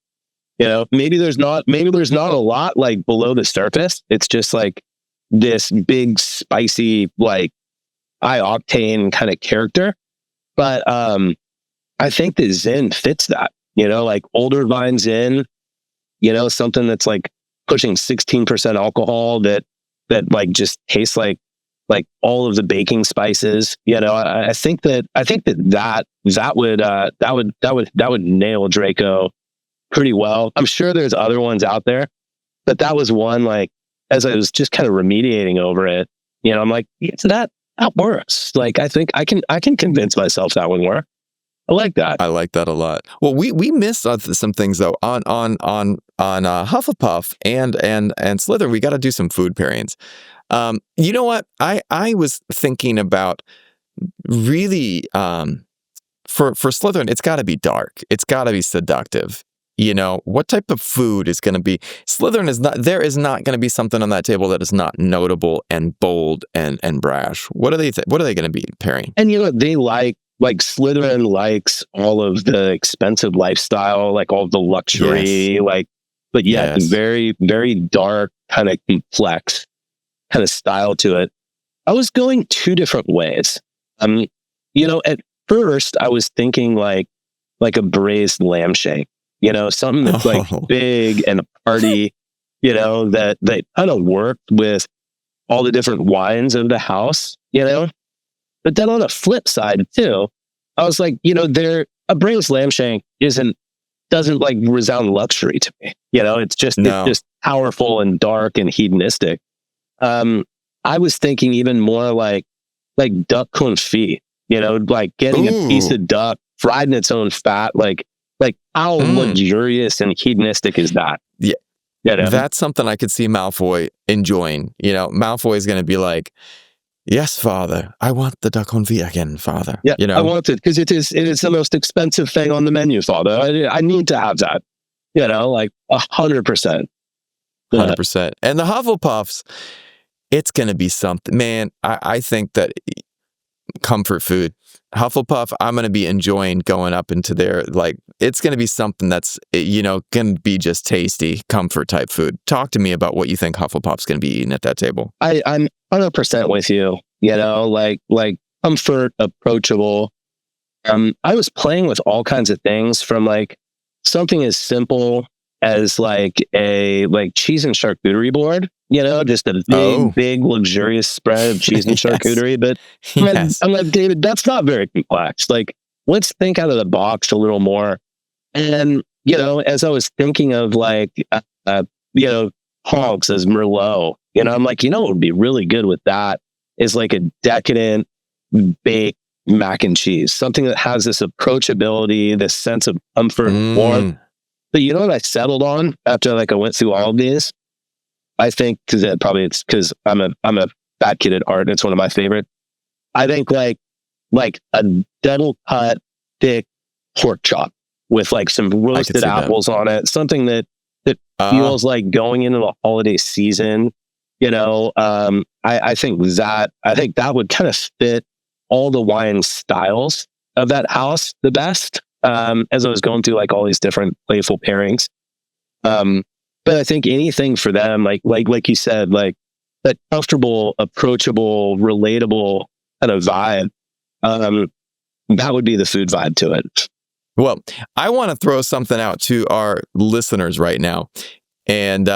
[SPEAKER 2] Maybe there's not a lot like below the surface. It's just like this big, spicy, like high octane kind of character. But I think that Zin fits that, like older vine Zin, something that's like pushing 16% alcohol that like just tastes like all of the baking spices. I think that would nail Draco pretty well. I'm sure there's other ones out there, but that was one, like, as I was just kind of remediating over it, I'm like, yeah, that works. Like, I think I can convince myself that would work. I like that.
[SPEAKER 1] I like that a lot. Well, we missed some things though on Hufflepuff and Slytherin. We got to do some food pairings. You know what? I was thinking about really for Slytherin, it's got to be dark. It's got to be seductive. What type of food is going to be Slytherin? There is not going to be something on that table that is not notable and bold and brash. What are they going to be pairing?
[SPEAKER 2] And they like Slytherin likes all of the expensive lifestyle, like all of the luxury,
[SPEAKER 1] yes.
[SPEAKER 2] But yeah, yes. Very, very dark, kind of complex kind of style to it. I was going two different ways. At first I was thinking like a braised lamb shank, something that's like big and party, that kind of worked with all the different wines of the house, But then on the flip side too, I was like, a braised lamb shank doesn't like resound luxury to me. It's just powerful and dark and hedonistic. I was thinking even more like duck confit, like getting a piece of duck fried in its own fat, like how luxurious and hedonistic is that?
[SPEAKER 1] Yeah. That's something I could see Malfoy enjoying. Malfoy is going to be like, yes, father, I want the duck confit again, father.
[SPEAKER 2] Yeah, I want it because it is the most expensive thing on the menu, father. I need to have that. Like 100%.
[SPEAKER 1] 100%. And the Hufflepuffs, it's going to be something, man. I think that comfort food, Hufflepuff, I'm going to be enjoying going up into their, like, it's going to be something that's, going to be just tasty, comfort type food. Talk to me about what you think Hufflepuff's going to be eating at that table.
[SPEAKER 2] I'm 100% with you, like comfort, approachable. I was playing with all kinds of things from like something as simple as like a cheese and charcuterie board, just a
[SPEAKER 1] Oh.
[SPEAKER 2] big, luxurious spread of cheese and
[SPEAKER 1] Yes.
[SPEAKER 2] charcuterie. But
[SPEAKER 1] Yes.
[SPEAKER 2] I'm like, David, that's not very complex. Like, let's think out of the box a little more. And, as I was thinking of like, Tonks as Merlot, I'm like, what would be really good with that is like a decadent baked mac and cheese, something that has this approachability, this sense of comfort and warmth. But you know what I settled on after I went through all of these? I think because it's because I'm a fat kid at heart and it's one of my favorites. I think like a dental cut thick pork chop with like some roasted apples on it, something that feels like going into the holiday season. I think that would kind of fit all the wine styles of that house the best. As I was going through like all these different playful pairings. But I think anything for them, like you said, like that comfortable, approachable, relatable kind of vibe, that would be the food vibe to it.
[SPEAKER 1] Well, I want to throw something out to our listeners right now. And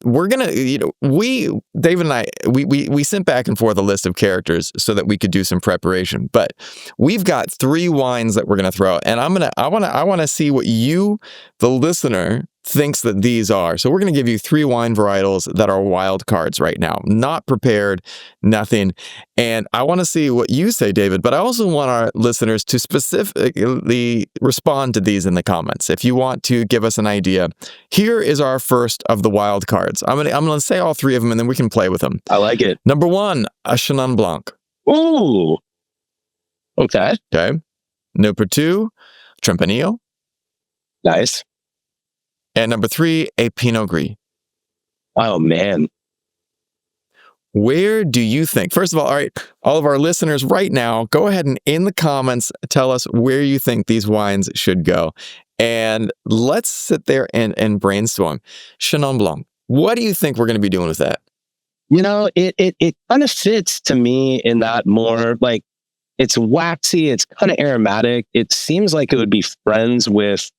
[SPEAKER 1] we're going to, David and I, we sent back and forth a list of characters so that we could do some preparation. But we've got 3 wines that we're going to throw out. And I want to see what you, the listener, thinks that these are. So we're going to give you 3 wine varietals that are wild cards right now. Not prepared, nothing. And I want to see what you say, David, but I also want our listeners to specifically respond to these in the comments. If you want to give us an idea, here is our first of the wild cards. I'm gonna say all 3 of them and then we can play with them.
[SPEAKER 2] I like it.
[SPEAKER 1] Number 1, a Chenin Blanc.
[SPEAKER 2] Ooh. Okay.
[SPEAKER 1] Okay. Number 2, Tempranillo.
[SPEAKER 2] Nice.
[SPEAKER 1] And number 3, a Pinot Gris.
[SPEAKER 2] Oh, man.
[SPEAKER 1] Where do you think? First of all right, all of our listeners right now, go ahead and in the comments, tell us where you think these wines should go. And let's sit there and brainstorm. Chenin Blanc, what do you think we're going to be doing with that?
[SPEAKER 2] It kind of fits to me in that more like it's waxy, it's kind of aromatic. It seems like it would be friends with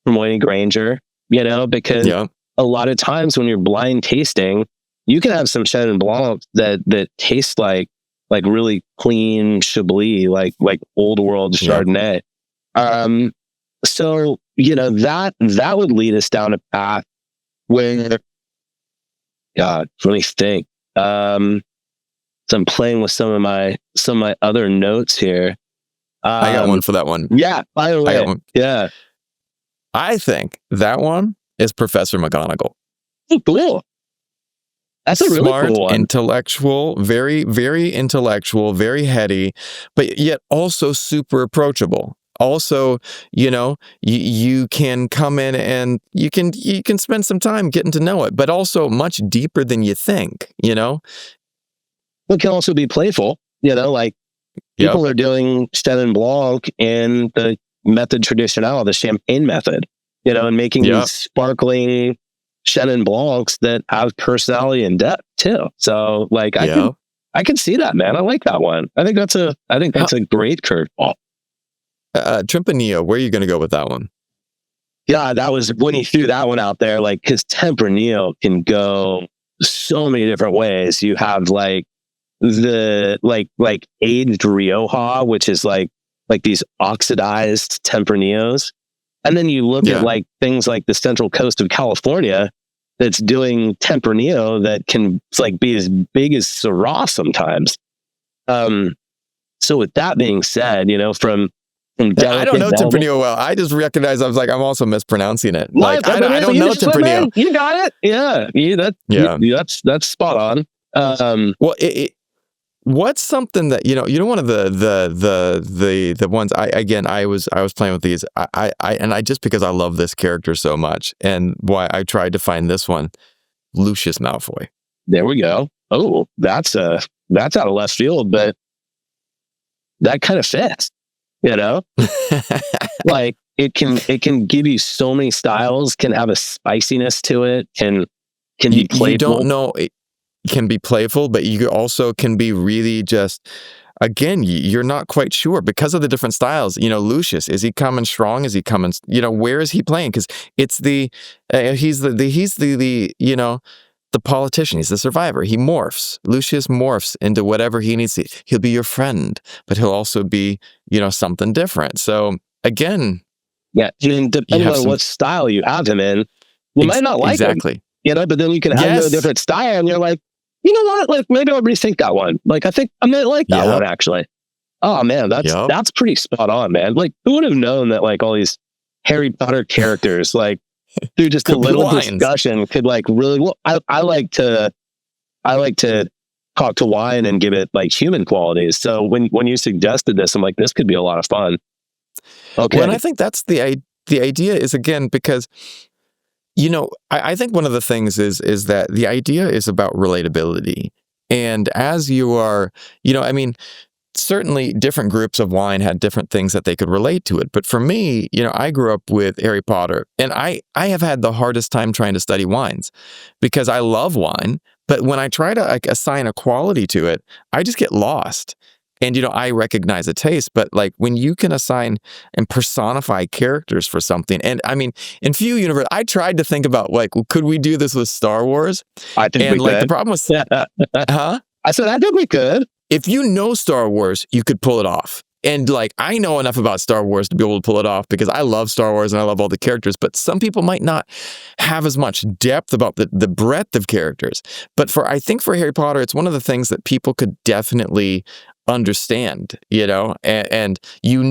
[SPEAKER 2] Hermione Granger. Because a lot of times when you're blind tasting, you can have some Chenin Blanc that taste like really clean Chablis, like old world Chardonnay. So that would lead us down a path where, God, let me think. So I'm playing with some of my other notes here.
[SPEAKER 1] I got one for that one.
[SPEAKER 2] Yeah, by the way,
[SPEAKER 1] I got one.
[SPEAKER 2] Yeah.
[SPEAKER 1] I think that one is Professor McGonagall.
[SPEAKER 2] Oh, cool. That's a really
[SPEAKER 1] smart,
[SPEAKER 2] cool one.
[SPEAKER 1] Intellectual, very, very intellectual, very heady, but yet also super approachable. Also, you can come in and you can spend some time getting to know it, but also much deeper than you think,
[SPEAKER 2] It can also be playful, like people are doing Chenin Blanc in the method traditional, the champagne method, and making these sparkling Chenin Blancs that have personality and depth too. So I can see that, man. I like that one. I think that's a great curveball.
[SPEAKER 1] Tempranillo, where are you going to go with that one?
[SPEAKER 2] Yeah, that was when he threw that one out there, because Tempranillo can go so many different ways. You have the aged Rioja, which is like these oxidized Tempranillos. And then you look at things like the Central Coast of California that's doing Tempranillo that can be as big as Syrah sometimes. So with that being said, from
[SPEAKER 1] I don't know Tempranillo well. I just recognize I'm also mispronouncing it. I don't know Tempranillo.
[SPEAKER 2] You got it. Yeah. That's spot on.
[SPEAKER 1] Well, what's something that one of the ones I was playing with these I just because I love this character so much and why I tried to find this one, Lucius Malfoy.
[SPEAKER 2] There we go. Oh, that's out of left field, but that kind of fits. It can give you so many styles, can have a spiciness to it, can be playful.
[SPEAKER 1] You don't know. Can be playful, but you also can be really just, again, you're not quite sure because of the different styles. Lucius, is he coming strong? Is he coming, where is he playing? Because it's he's the the politician. He's the survivor. He morphs. Lucius morphs into whatever he needs to. He'll be your friend, but he'll also be, something different. So again,
[SPEAKER 2] yeah, and depending on what style you have him in, you might not like him, but then you can have a different style, and you're like, you know what? Like, maybe I'll rethink that one. Like, I think I might like that one actually. Oh man, that's pretty spot on, man. Like, who would have known that like all these Harry Potter characters, like through just a little discussion, could like really. Well, I like to talk to wine and give it like human qualities. So when you suggested this, I'm like, this could be a lot of fun. Okay,
[SPEAKER 1] well, and I think that's the idea is, again, because I think one of the things is that the idea is about relatability, and as you are, certainly different groups of wine had different things that they could relate to it. But for me, I grew up with Harry Potter, and I have had the hardest time trying to study wines because I love wine. But when I try to like assign a quality to it, I just get lost. And, I recognize a taste, but like when you can assign and personify characters for something, and I mean, in few universe, I tried to think about like, could we do this with Star Wars?
[SPEAKER 2] I think we could.
[SPEAKER 1] The problem was, huh?
[SPEAKER 2] I said, I think we could.
[SPEAKER 1] If you know Star Wars, you could pull it off. And like, I know enough about Star Wars to be able to pull it off because I love Star Wars and I love all the characters, but some people might not have as much depth about the breadth of characters. But I think for Harry Potter, it's one of the things that people could definitely understand, and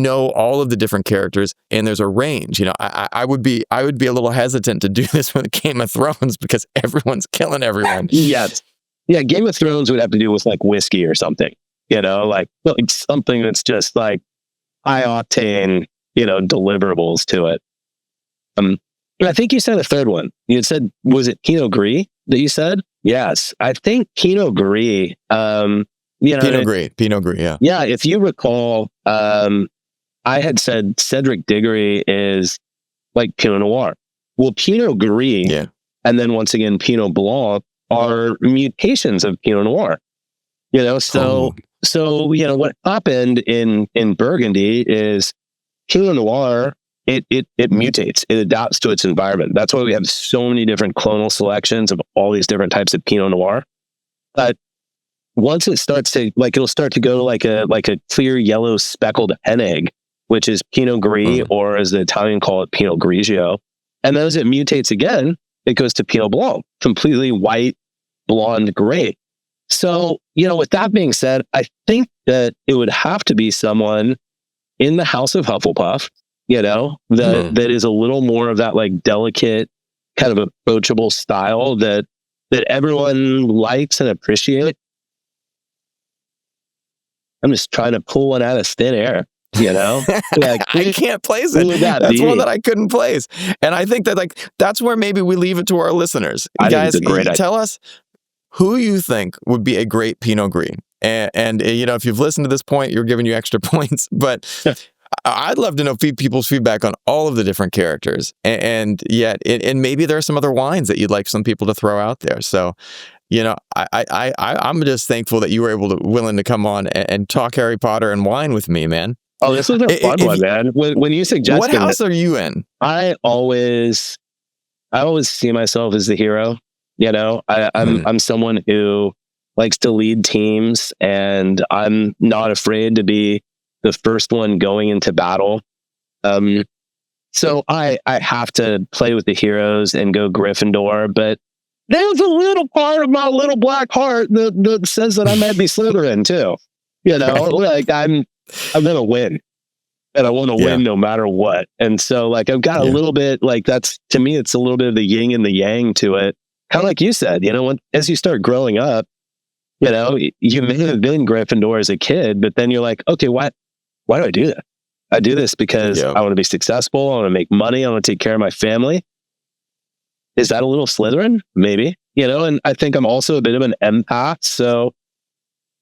[SPEAKER 1] all of the different characters, and there's a range. I would be a little hesitant to do this with Game of Thrones because everyone's killing everyone.
[SPEAKER 2] Yes. Yeah, Game of Thrones would have to do with like whiskey or something, like something that's just like high octane, deliverables to it. I think you said a third one. You said, was it Pinot Gris that you said? Yes, I think Pinot Gris. Pinot Gris, yeah. Yeah, if you recall, I had said Cedric Diggory is like Pinot Noir. Well, Pinot Gris, and then once again Pinot Blanc are mutations of Pinot Noir. So what happened in Burgundy is Pinot Noir, it mutates, it adapts to its environment. That's why we have so many different clonal selections of all these different types of Pinot Noir. But once it starts to it'll start to go like a clear yellow speckled hen egg, which is Pinot Gris, or as the Italian call it, Pinot Grigio. And then as it mutates again, it goes to Pinot Blanc, completely white, blonde, gray. So, with that being said, I think that it would have to be someone in the House of Hufflepuff, that is a little more of that like delicate, kind of approachable style that everyone likes and appreciates. I'm just trying to pull one out of thin air, Like,
[SPEAKER 1] I can't place it. That's one that I couldn't place. And I think that that's where maybe we leave it to our listeners. Guys, tell us who you think would be a great Pinot Gris. And if you've listened to this point, you're giving you extra points. But I'd love to know people's feedback on all of the different characters. And maybe there are some other wines that you'd like some people to throw out there. So, I'm just thankful that you were willing to come on and talk Harry Potter and wine with me, man.
[SPEAKER 2] Oh, this was a fun one, man. When you suggested,
[SPEAKER 1] what house are you in?
[SPEAKER 2] I always see myself as the hero. I'm someone who likes to lead teams, and I'm not afraid to be the first one going into battle. So I have to play with the heroes and go Gryffindor, but there's a little part of my little black heart that says that I might be Slytherin too. Like I'm going to win, and I want to win no matter what. And so like, I've got a little bit, like that's, to me, it's a little bit of the yin and the yang to it. Kind of like you said, as you start growing up, you may have been Gryffindor as a kid, but then you're like, okay, why do I do that? I do this because I want to be successful. I want to make money. I want to take care of my family. Is that a little Slytherin? Maybe, and I think I'm also a bit of an empath. So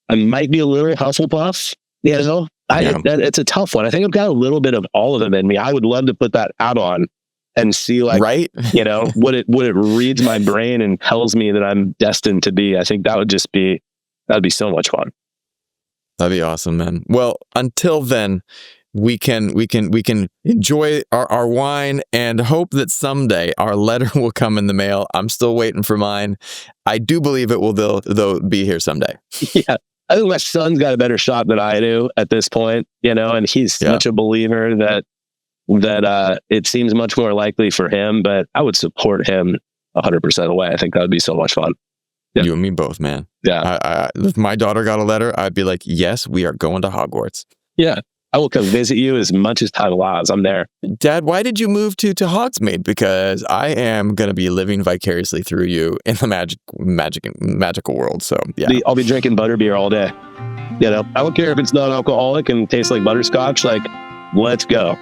[SPEAKER 2] I might be a little Hufflepuff, it's a tough one. I think I've got a little bit of all of them in me. I would love to put that hat on and see what it reads my brain and tells me that I'm destined to be. I think that'd be so much fun.
[SPEAKER 1] That'd be awesome, man. Well, until then, we can enjoy our wine and hope that someday our letter will come in the mail. I'm still waiting for mine. I do believe it will though be here someday.
[SPEAKER 2] Yeah. I think my son's got a better shot than I do at this point, and he's such a believer that it seems much more likely for him, but I would support him 100% of the way. I think that would be so much fun. Yeah.
[SPEAKER 1] You and me both, man.
[SPEAKER 2] Yeah.
[SPEAKER 1] If my daughter got a letter, I'd be like, yes, we are going to Hogwarts.
[SPEAKER 2] Yeah. I will come visit you as much as time allows. I'm there.
[SPEAKER 1] Dad, why did you move to Hogsmeade? Because I am going to be living vicariously through you in the magical world. So, yeah.
[SPEAKER 2] I'll be drinking butterbeer all day. I don't care if it's non-alcoholic and tastes like butterscotch. Like, let's go.